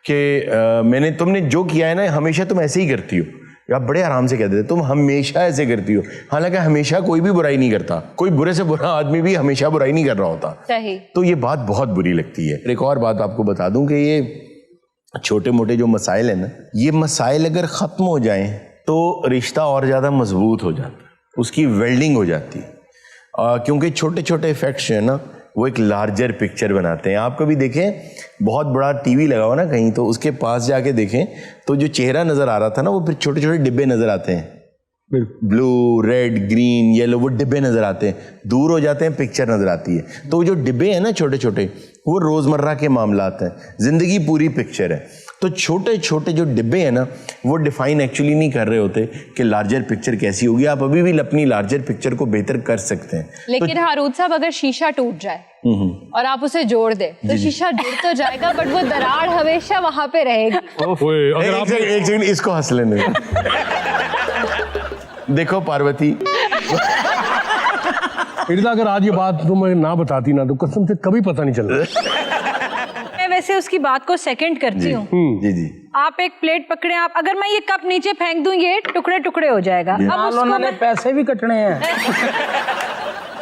कि तुमने जो किया है ना हमेशा तुम ऐसे ही करती हो, या बड़े आराम से कह देते तुम हमेशा ऐसे करती हो। हालांकि हमेशा कोई भी बुराई नहीं करता, कोई बुरे से बुरा आदमी भी हमेशा बुराई नहीं कर रहा होता। सही। तो ये बात बहुत बुरी लगती है। एक और बात आपको बता दूं कि ये छोटे मोटे जो मसाइल है ना, ये मसाइल अगर ख़त्म हो जाएं तो रिश्ता और ज़्यादा मजबूत हो जाता है, उसकी वेल्डिंग हो जाती है, क्योंकि छोटे छोटे इफेक्ट्स जो है ना वो एक लार्जर पिक्चर बनाते हैं। आप कभी देखें बहुत बड़ा टीवी लगा हो ना कहीं, तो उसके पास जाके देखें तो जो चेहरा नज़र आ रहा था ना वो फिर छोटे छोटे डिब्बे नज़र आते हैं, ब्लू, रेड, ग्रीन, येलो, वो डिब्बे नज़र आते हैं, दूर हो जाते हैं पिक्चर नज़र आती है। तो जो डिब्बे हैं ना छोटे छोटे, वो रोज़मर्रा के मामलात हैं, ज़िंदगी पूरी पिक्चर है। तो छोटे छोटे जो डिब्बे हैं ना वो डिफाइन एक्चुअली नहीं कर रहे होते कि लार्जर पिक्चर कैसी होगी। आप अभी भी अपनी लार्जर पिक्चर को बेहतर कर सकते हैं। लेकिन हारून साहब, अगर शीशा टूट जाए और आप उसे जोड़ दे तो शीशा जुड़ तो जाएगा, बट वो दरार हमेशा वहां पे रहेगी। एक सेकंड इसको हंस लेने देखो पार्वती, अगर आज ये बात तुम ना बताती ना तो कसम से कभी पता नहीं चलता। मैं वैसे उसकी बात को सेकंड करती हूँ। जी जी। आप एक प्लेट पकड़े, आप अगर मैं ये कप नीचे फेंक दूं ये टुकड़े टुकड़े हो जाएगा। अब उसको उन्होंने पैसे भी कटने हैं।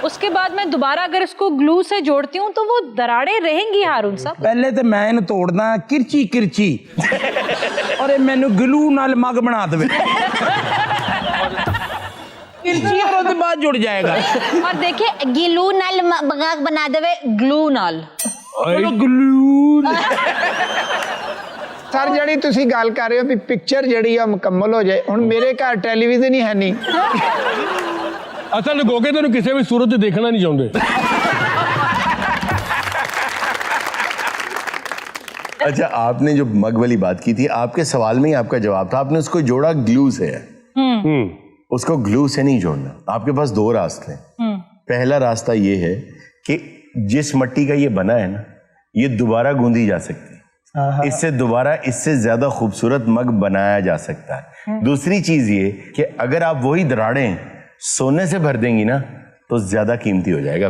उसके बाद मैं दोबारा अगर इसको ग्लू से जोड़ती हूँ तो वो दरारें रहेंगी हारून साहब। पहले तो मैं इन्हें तोड़ना किरची किरची और मैनू ग्लू नाल मग बना दे, किरची और उसके बाद जुड़ जाएगा। और देखिए गिलू नाल मग बना देवे ग्लू नाल। ग्लू सर जड़ी तुसी गल कर रहे हो भी पिक्चर जड़ी आ मुकम्मल हो जाए, हुण मेरे घर टेलीविजन ही है नहीं। असल गोगे तेन किसी भी सूरत देखना नहीं चाहते। अच्छा, आपने जो मग वाली बात की थी, आपके सवाल में ही आपका जवाब था, आपने उसको जोड़ा ग्लू से है। उसको ग्लू से नहीं जोड़ना। आपके पास 2 रास्ते हैं। पहला रास्ता ये है कि जिस मट्टी का ये बना है ना, ये दोबारा गूंदी जा सकती है, इससे दोबारा इससे ज्यादा खूबसूरत मग बनाया जा सकता है। दूसरी चीज ये कि अगर आप वही दराड़ें सोने से भर देंगी ना तो ज्यादा कीमती हो जाएगा।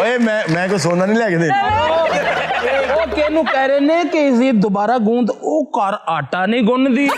ओए मैं को सोना नहीं लेके देना। वो केनू कह रहे ने कि इसे दोबारा गूंद ओ कर आटा नहीं गुनदी।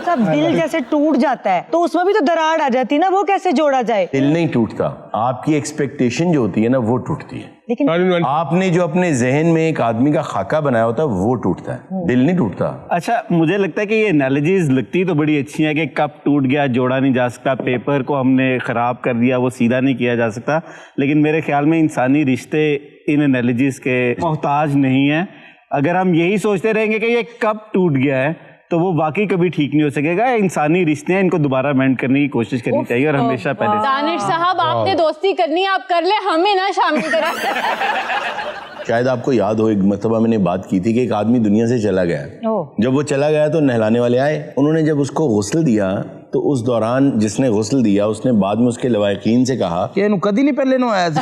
सब दिल जैसे टूट जाता है तो उसमें भी तो दरार आ जाती है ना, वो कैसे जोड़ा जाए? दिल नहीं टूटता, आपकी एक्सपेक्टेशन जो होती है ना वो टूटती है। लेकिन आपने जो अपने जहन में एक आदमी का खाका बनाया होता है वो टूटता है, दिल नहीं टूटता। अच्छा, मुझे लगता है कि ये एनालॉजीज लगती तो बड़ी अच्छी है कि कप टूट गया जोड़ा नहीं जा सकता, पेपर को हमने खराब कर दिया वो सीधा नहीं किया जा सकता, लेकिन मेरे ख्याल में इंसानी रिश्ते इन एनालॉजीज के मोहताज नहीं है। अगर हम यही सोचते रहेंगे कि ये कप टूट गया है तो वो वाकई कभी ठीक नहीं हो सकेगा। इंसानी रिश्ते हैं, इनको दोबारा मेंट करने की कोशिश करनी चाहिए और हमेशा पहले। दानिश साहब, आपने दोस्ती करनी है, आप कर ले, हमें ना शामिल करा। शायद आपको याद हो, एक मरतबा मैंने बात की थी कि एक आदमी दुनिया से चला गया। जब वो चला गया तो नहलाने वाले आए, उन्होंने जब उसको गुस्ल दिया तो उस दौरान जिसने गुस्ल दिया उसने बाद में उसके लवाकिन से कहा कि इन्हू कदी नहीं पहले नो आया था।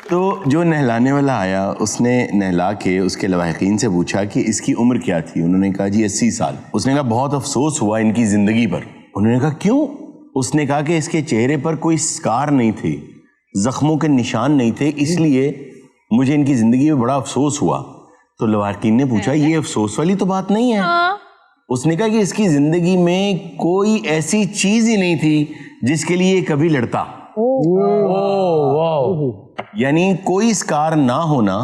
तो जो नहलाने वाला आया उसने नहला के उसके लवाहिकीन से पूछा कि इसकी उम्र क्या थी। उन्होंने कहा जी 80 साल। उसने कहा बहुत अफसोस हुआ इनकी जिंदगी पर। उन्होंने कहा क्यों? उसने कहा कि इसके चेहरे पर कोई स्कार नहीं थे, जख्मों के निशान नहीं थे, इसलिए मुझे इनकी जिंदगी में बड़ा अफसोस हुआ। तो लवाहिकीन ने पूछा ये अफसोस वाली तो बात नहीं है। उसने कहा कि इसकी जिंदगी में कोई ऐसी चीज ही नहीं थी जिसके लिए कभी लड़ता। यानी कोई स्कार ना होना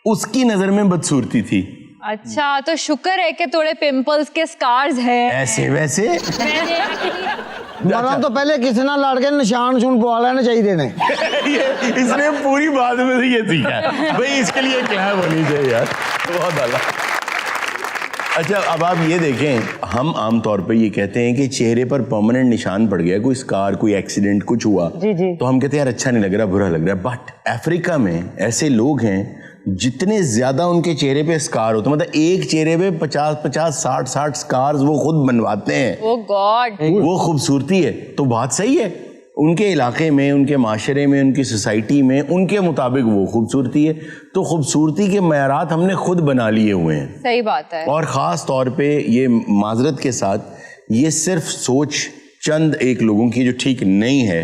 उसकी नजर में बदसूरती थी। अच्छा, तो शुक्र है कि थोड़े पिंपल्स के स्कार्स हैं। ऐसे वैसे मरना तो पहले किसी ना लड़ के निशान शून पवा लेना चाहिए ने। इसने पूरी बात में से ये सीखा है भाई, इसके लिए क्लैप होनी चाहिए यार, बहुत आला। अच्छा, अब आप ये देखें, हम आमतौर पे ये कहते हैं कि चेहरे पर परमानेंट निशान पड़ गया, कोई स्कार, कोई एक्सीडेंट, कुछ हुआ, जी। तो हम कहते हैं यार अच्छा नहीं लग रहा, बुरा लग रहा है। बट अफ्रीका में ऐसे लोग हैं जितने ज्यादा उनके चेहरे पे स्कार होते, मतलब एक चेहरे पे 50-50, 60-60 स्कार्स वो खुद बनवाते हैं। ओह गॉड, वो खूबसूरती है। तो बात सही है, उनके इलाके में, उनके माशरे में, उनकी सोसाइटी में उनके मुताबिक वो खूबसूरती है। तो खूबसूरती के मयारात हमने खुद बना लिए हुए हैं। सही बात है। और ख़ास तौर पे ये माजरत के साथ, ये सिर्फ सोच चंद एक लोगों की जो ठीक नहीं है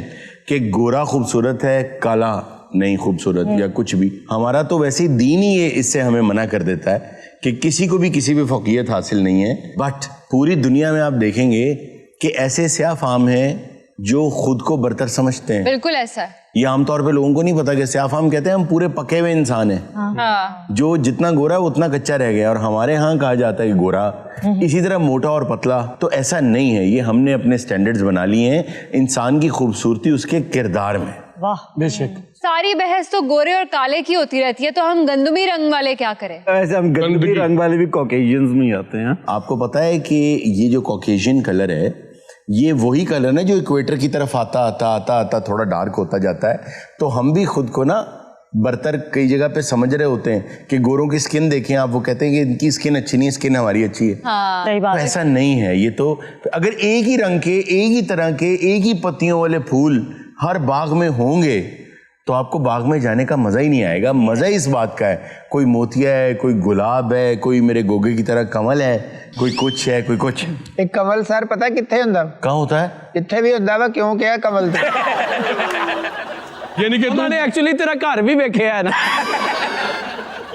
कि गोरा खूबसूरत है, काला नहीं खूबसूरत या कुछ भी। हमारा तो वैसे ही दीन ही ये इससे हमें मना कर देता है कि किसी को भी किसी भी फौकियत हासिल नहीं है। बट पूरी दुनिया में आप देखेंगे कि ऐसे स्याह फाम हैं जो खुद को बरतर समझते हैं। बिल्कुल ऐसा है। ये आमतौर पे लोगों को नहीं पता कि स्याह फाम कहते हैं हम पूरे पके हुए इंसान हैं। हाँ। जो जितना गोरा है उतना कच्चा रह गया। और हमारे यहाँ कहा जाता है कि गोरा, इसी तरह मोटा और पतला। तो ऐसा नहीं है, ये हमने अपने स्टैंडर्ड्स बना लिए हैं। इंसान की खूबसूरती उसके किरदार में। वाह, बेशक। सारी बहस तो गोरे और काले की होती रहती है, तो हम गंदमी रंग वाले क्या करें? वैसे हम गंदगी रंग वाले भी कॉकेशियंस में ही आते हैं। आपको पता है कि ये जो कॉकेशियन कलर है, ये वही कलर है जो इक्वेटर की तरफ आता थोड़ा डार्क होता जाता है। तो हम भी खुद को ना बरतर कई जगह पे समझ रहे होते हैं कि गोरों की स्किन देखें आप, वो कहते हैं कि इनकी स्किन अच्छी नहीं है, स्किन हमारी अच्छी है। हाँ। सही बात तो है। ऐसा नहीं है। ये तो अगर एक ही रंग के, एक ही तरह के, एक ही पत्तियों वाले फूल हर बाग में होंगे तो आपको बाग में जाने का मजा ही नहीं आएगा। मजा ही इस बात का है, कोई मोतिया है, कोई गुलाब है, कोई मेरे गोगे की तरह कमल है, कोई कुछ है, कोई कुछ। एक कमल सर पता कितने हुंदा? कहाँ होता है? जिथे भी हुंदा वा, क्यों क्या कमल ते? यानी कि उन्होंने एक्चुअली तेरा घर भी वेख्या है ना।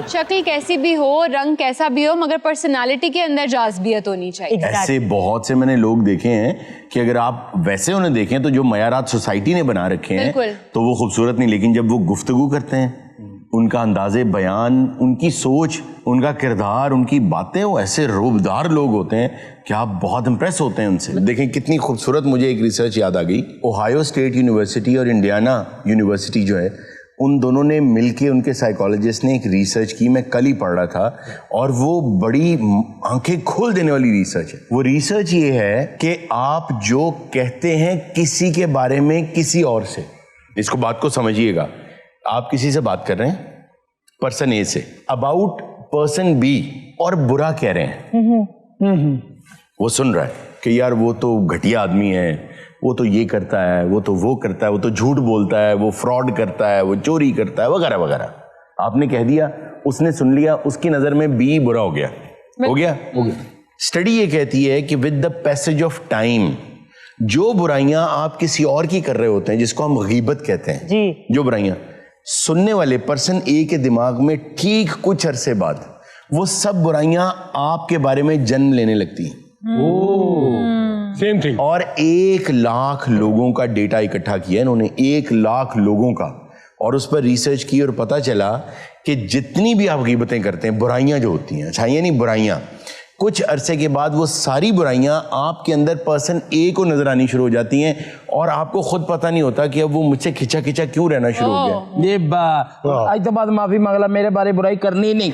शक्ल कैसी भी हो, रंग कैसा भी हो, मगर पर्सनालिटी के अंदर जाज़बियत होनी चाहिए। ऐसे बहुत से मैंने लोग देखे हैं कि अगर आप वैसे उन्हें देखें तो जो मयारात सोसाइटी ने बना रखे हैं तो वो खूबसूरत नहीं, लेकिन जब वो गुफ्तगू करते हैं, उनका अंदाजे बयान, उनकी सोच, उनका किरदार, उनकी बातें, वो ऐसे रूबदार लोग होते हैं कि आप बहुत इंप्रेस होते हैं उनसे। देखें कितनी खूबसूरत, मुझे एक रिसर्च याद आ गई। ओहायो स्टेट यूनिवर्सिटी और इंडियाना यूनिवर्सिटी जो है, उन दोनों ने मिलके, उनके साइकोलॉजिस्ट ने एक रिसर्च की, मैं कल ही पढ़ रहा था, और वो बड़ी आंखें खोल देने वाली रिसर्च है। वो रिसर्च ये है कि आप जो कहते हैं किसी के बारे में किसी और से, इसको बात को समझिएगा, आप किसी से बात कर रहे हैं person A say about person B और बुरा कह रहे हैं, वो सुन रहा है कि यार वो तो घटिया आदमी है, वो तो ये करता है, वो तो वो करता है, वो तो झूठ बोलता है, वो फ्रॉड करता है, वो चोरी करता है, वगैरह वगैरह। आपने कह दिया, उसने सुन लिया, उसकी नजर में बी बुरा हो गया। हो गया। स्टडी ये कहती है कि with the passage of time, जो बुराइयां आप किसी और की कर रहे होते हैं, जिसको हम गीबत कहते हैं जी, जो बुराइयां, सुनने वाले पर्सन ए के दिमाग में ठीक कुछ अरसे बाद वो सब बुराइयां आपके बारे में जन्म लेने लगती हैं। Same thing. और 1 लाख लोगों का डेटा इकट्ठा किया इन्होंने, 1 लाख लोगों का, और उस पर रिसर्च की और पता चला कि जितनी भी आप गीबतें करते हैं, बुराइयां जो होती हैं, अच्छाइयां नहीं बुराइयां, कुछ अरसे के बाद वो सारी बुराइयां आपके अंदर पर्सन ए को नजर आनी शुरू हो जाती हैं और आपको खुद पता नहीं होता कि अब वो मुझसे खिंचा खिंचा क्यों रहना शुरू हो गया। ये आज तो बाद माफी मांगला, मेरे बारे बुराई करनी नहीं।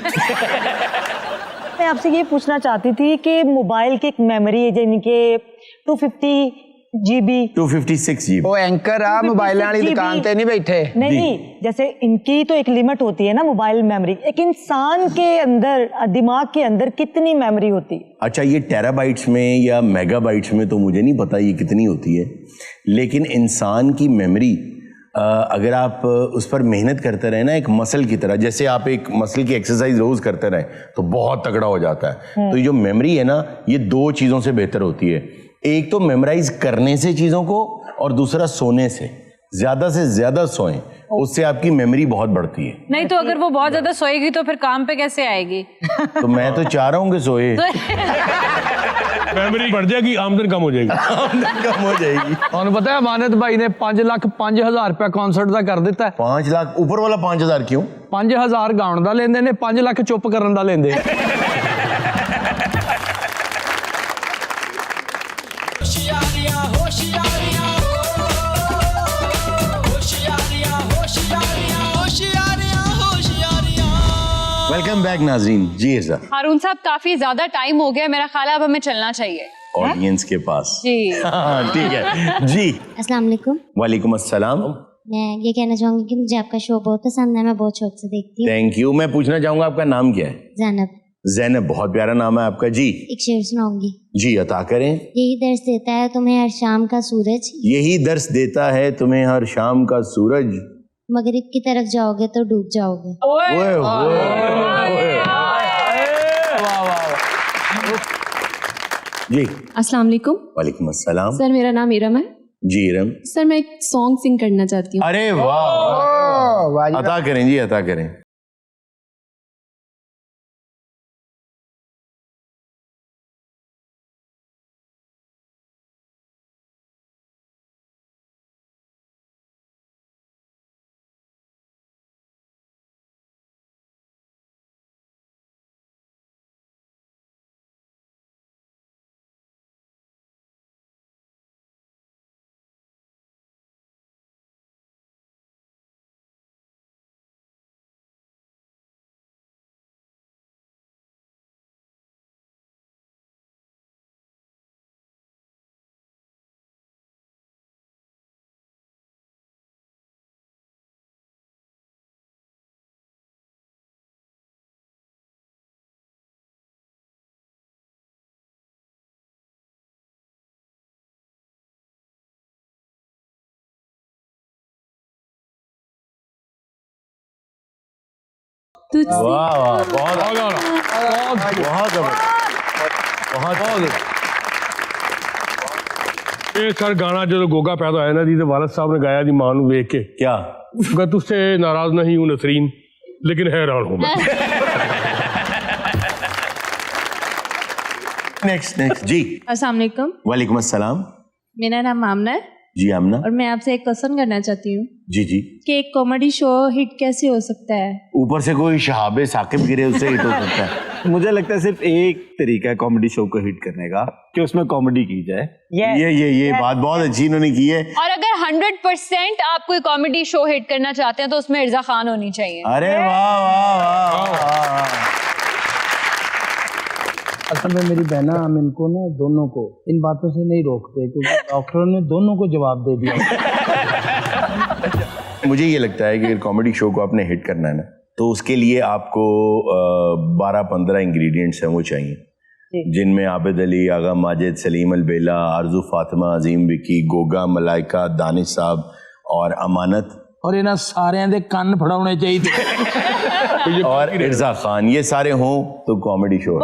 मैं आपसे ये पूछना चाहती थी कि मोबाइल की एक मेमोरी है, यानी कि 250 GB, 256 GB। वो एंकर आ मोबाइल वाली दुकान ते नहीं बैठे। नहीं, जैसे इनकी तो एक लिमिट होती है ना मोबाइल मेमोरी, एक इंसान के अंदर, दिमाग के अंदर कितनी मेमोरी होती है? अच्छा, ये टेराबाइट्स में या मेगाबाइट्स में तो मुझे नहीं पता ये कितनी होती है, लेकिन इंसान की मेमोरी अगर आप उस पर मेहनत करते रहे ना, एक मसल की तरह, जैसे आप एक मसल की एक्सरसाइज रोज करते रहे तो बहुत तगड़ा हो जाता है। तो ये जो मेमोरी है ना, ये 2 चीजों से बेहतर होती है। एक तो मेमोराइज करने से चीजों को, और दूसरा सोने से। ज्यादा से ज्यादा सोएं, उससे आपकी मेमोरी बहुत बढ़ती है। नहीं तो अगर वो बहुत ज्यादा सोएगी तो फिर काम पे कैसे आएगी? तो मैं तो चाह रहा हूँ कि सोए। मेमोरी बढ़ जाएगी, आमदन कम हो जाएगी। आमदन कम हो जाएगी। ਤੁਹਾਨੂੰ ਪਤਾ ਹੈ ਮਾਨਤ ਭਾਈ ਨੇ 5,05,000 ਰੁਪਏ ਕਨਸਰਟ ਦਾ ਕਰ ਦਿੱਤਾ 5 लाख ऊपर वाला 5,000 क्यों? 5,000 ਗਾਉਣ ਦਾ ਲੈਂਦੇ ਨੇ 5 ਲੱਖ ਚੁੱਪ ਕਰਨ ਦਾ ਲੈਂਦੇ वेलकम बैक नाजरीन। जी इरजा, हारून साहब काफी ज्यादा टाइम हो गया, मेरा ख्याल है अब हमें चलना चाहिए ऑडियंस के पास। जी। हाँ ठीक है जी। अस्सलाम वालेकुम। वालेकुम अस्सलाम। मैं ये कहना चाहूंगी कि मुझे आपका शो बहुत पसंद है, मैं बहुत शौक से देखती हूँ। Thank you. मैं पूछना चाहूंगा आपका नाम क्या है? ज़ैनब। ज़ैनब, बहुत प्यारा नाम है आपका जी। एक शेर सुनाऊंगी। जी अता करें। यही दर्श देता है तुम्हें हर शाम का सूरज, यही दर्श देता है तुम्हें हर शाम का सूरज, मगरिब की तरफ जाओगे तो डूब जाओगे। ओए ओए। जी अस्सलाम वालेकुम। वालेकुम अस्सलाम। सर मेरा नाम इरम है। जी इरम। सर मैं एक सॉन्ग सिंग करना चाहती हूँ। अरे वाह, अता करें जी, अता करें। वाह वाह, बहुत ਇਹ ਸਰ ਗਾਣਾ ਜਦੋਂ ਗੋਗਾ ਪੈਦਾ ਹੋਇਆ ਨਾ ਜੀ ਤੇ ਵਾਲਦ ਸਾਹਿਬ ਨੇ ਗਾਇਆ ਦੀ ਮਾਂ ਨੂੰ ਵੇਖ ਕੇ, क्या मैं तुझसे नाराज नहीं हूँ नसरीन, लेकिन हैरान हूँ मैं। नेक्स्ट जी। अस्सलाम वालेकुम। वालेकुम अस्सलाम। मेरा नाम आमना है जी आमना। और मैं आपसे एक क्वेश्चन करना चाहती हूँ जी जी। कि एक कॉमेडी शो हिट कैसे हो सकता है? ऊपर से कोई शहाबे साकिब गिरे उससे हिट हो सकता है। मुझे लगता है सिर्फ एक तरीका है कॉमेडी शो को हिट करने का, कि उसमें कॉमेडी की जाए। ये बात बहुत अच्छी इन्होंने की है। और अगर 100% आप कोई कॉमेडी शो हिट करना चाहते हैं तो उसमें इर्जा खान होनी चाहिए। अरे वाह वाह वाह। असल में मेरी बहना हम इनको ना दोनों को इन बातों से नहीं रोकते क्योंकि डॉक्टरों ने दोनों को जवाब दे दिया। मुझे ये लगता है कि कॉमेडी शो को आपने हिट करना है ना, तो उसके लिए आपको 12-15 इंग्रेडिएंट्स हैं वो चाहिए, जिनमें आबिद अली, आगा माजिद, सलीम अलबेला, आरजू फातिमा, अजीम विकी, गोगा, मलाइका, दानिश साहब और अमानत, और इन्हें सारे दे कान फड़ाने चाहिए और इर्जा खान, ये सारे हों तो कॉमेडी शो।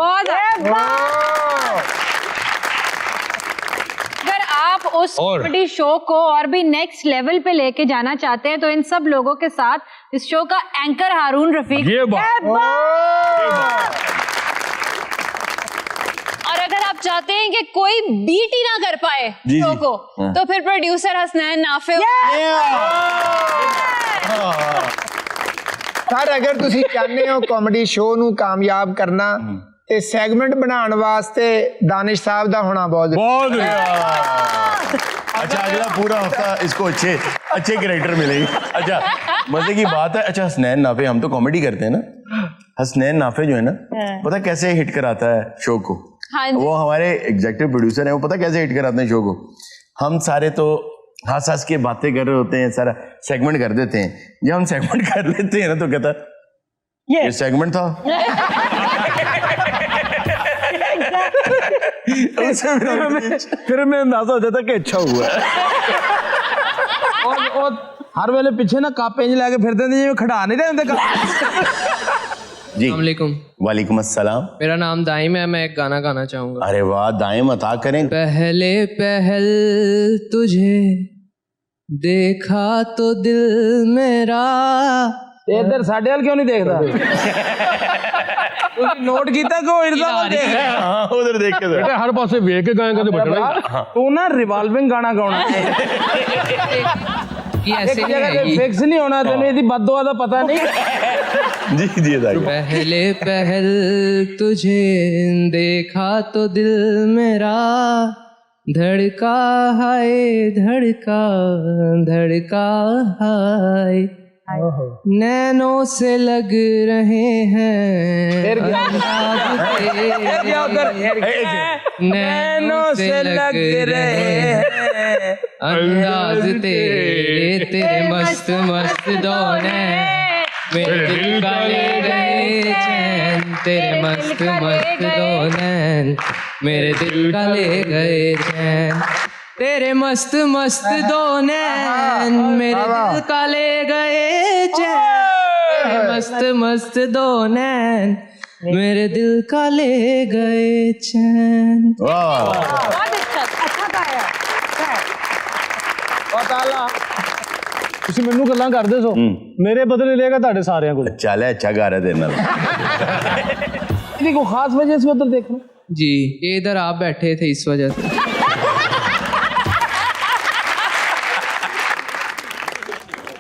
अगर आप उस कॉमेडी शो को और भी नेक्स्ट लेवल पे लेके जाना चाहते हैं तो इन सब लोगों के साथ इस शो का एंकर हारून रफीक। ये बात। और अगर आप चाहते हैं कि कोई बीट ही ना कर पाए जी, शो जी। को, हाँ। तो फिर प्रोड्यूसर हसनैन नाफे। सर अगर तुसी चाहते हो कॉमेडी शो नू कामयाब करना ते सैगमेंट बनाने वास्ते दानिश साहब दा होना बहुत अच्छा, अगला पूरा हफ्ता इसको अच्छे कैरेक्टर मिलेंगे। अच्छा मजे की बात है। अच्छा हसनैन नाफे, हम तो कॉमेडी करते हैं ना, हसनैन नाफे जो है ना, पता कैसे हिट कराता है शो को? हाँ जी। वो हमारे एग्जीक्यूटिव प्रोड्यूसर हैं, वो पता कैसे हिट कराते हैं शो को? हम सारे तो हंस के बातें कर रहे होते हैं, सारा सेगमेंट कर देते हैं। जब हम सेगमेंट कर लेते हैं ना तो कहता ये सेगमेंट था। फिर मैं अंदाजा हो जाता कि अच्छा हुआ है। और हर वेले पीछे ना कापे च लैके फिरदे ने जिवें खड़ा नहीं रहे होंदे। जी वालेकुम। वालेकुम अस्सलाम। मेरा नाम दाइम है, मैं एक गाना गाना चाहूंगा। अरे वाह, दाइम अता करें। पहले पहल तुझे देखा तो दिल मेरा इधर साढ़े वाल क्यों नहीं देखता नोट किया कि इधर देख हाँ उधर देख के बेटा हर पासे वेख के गाएंगे तो बटना तू ना रिवॉल्विंग गाना गाना है कि ऐसे नहीं है फिक्स नहीं होना तेन यदि बददुआ का पता नहीं जी जी पहले पहल तुझे देखा तो दिल मेरा धड़का हाय धड़का धड़का हाय नैनों से लग रहे हैं अंदाज नैनों से लग रहे हैं अंदाज तेरे मस्त मस्त दोने मेरे दिल का ले गए चैन तेरे मस्त मस्त दोने मेरे दिल का ले गए चैन तेरे मस्त मस्त दो नैन मेरे दिल का ले गए चैन तेरे मस्त मस्त दो नैन मेरे दिल का ले गए चैन। बहुत अच्छा गाया। ਤੁਸੀਂ ਮੈਨੂੰ ਗੱਲਾਂ ਕਰਦੇ ਸੋ ਮੇਰੇ ਬਦਲੇ ਲੇਗਾ ਤੁਹਾਡੇ ਸਾਰਿਆਂ ਕੋਲ ਚੱਲ अच्छा गा रहा तेरे नाल किसी को खास वजह से उधर देखना जी ये इधर आप बैठे थे इस वजह से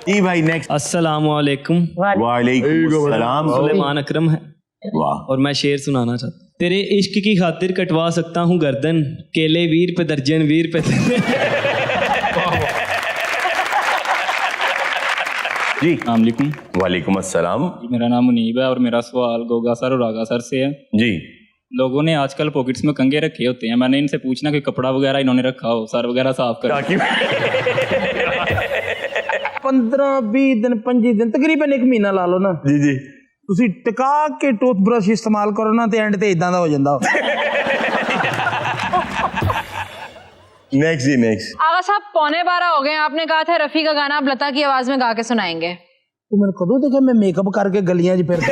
जी भाई नेक्स्ट अस्सलामुअलैकुम वालेकुम सलाम सुलेमान अकरम है वाह और मैं शेर सुनाना चाहता हूँ। तेरे इश्क की खातिर कटवा सकता हूँ गर्दन केले वीर पे दर्जन वीर पे जी अस्सलामुअलैकुम। वालेकुम अस्सलाम। मेरा नाम मुनीब है और मेरा सवाल गोगा सर और आगा सर से है। जी लोगों ने आजकल पॉकेट्स में कंगे रखे होते हैं, मैंने इनसे पूछना कि कपड़ा वगैरह इन्होंने रखा हो, सर वगैरह साफ कर 15-20 दिन 25 दिन तकरीबन 1 महीना ला लो ना जी जी ਤੁਸੀਂ ਟਿਕਾ ਕੇ ਟੂਥਬ੍ਰਸ਼ ਇਸਤੇਮਾਲ ਕਰੋ ਨਾ ਤੇ ਐਂਡ ਤੇ ਇਦਾਂ ਦਾ ਹੋ ਜਾਂਦਾ नेक्स्ट जी नेक्स्ट। आगा साहब 11:15 हो गए, आपने कहा था रफी का गाना आप लता की आवाज में गा के सुनाएंगे। ਤੂੰ ਮੈਨੂੰ ਕਦੋਂ ਦੇਖਿਆ ਮੈਂ ਮੇਕਅਪ ਕਰਕੇ ਗਲੀਆਂ 'ਚ ਫਿਰਦਾ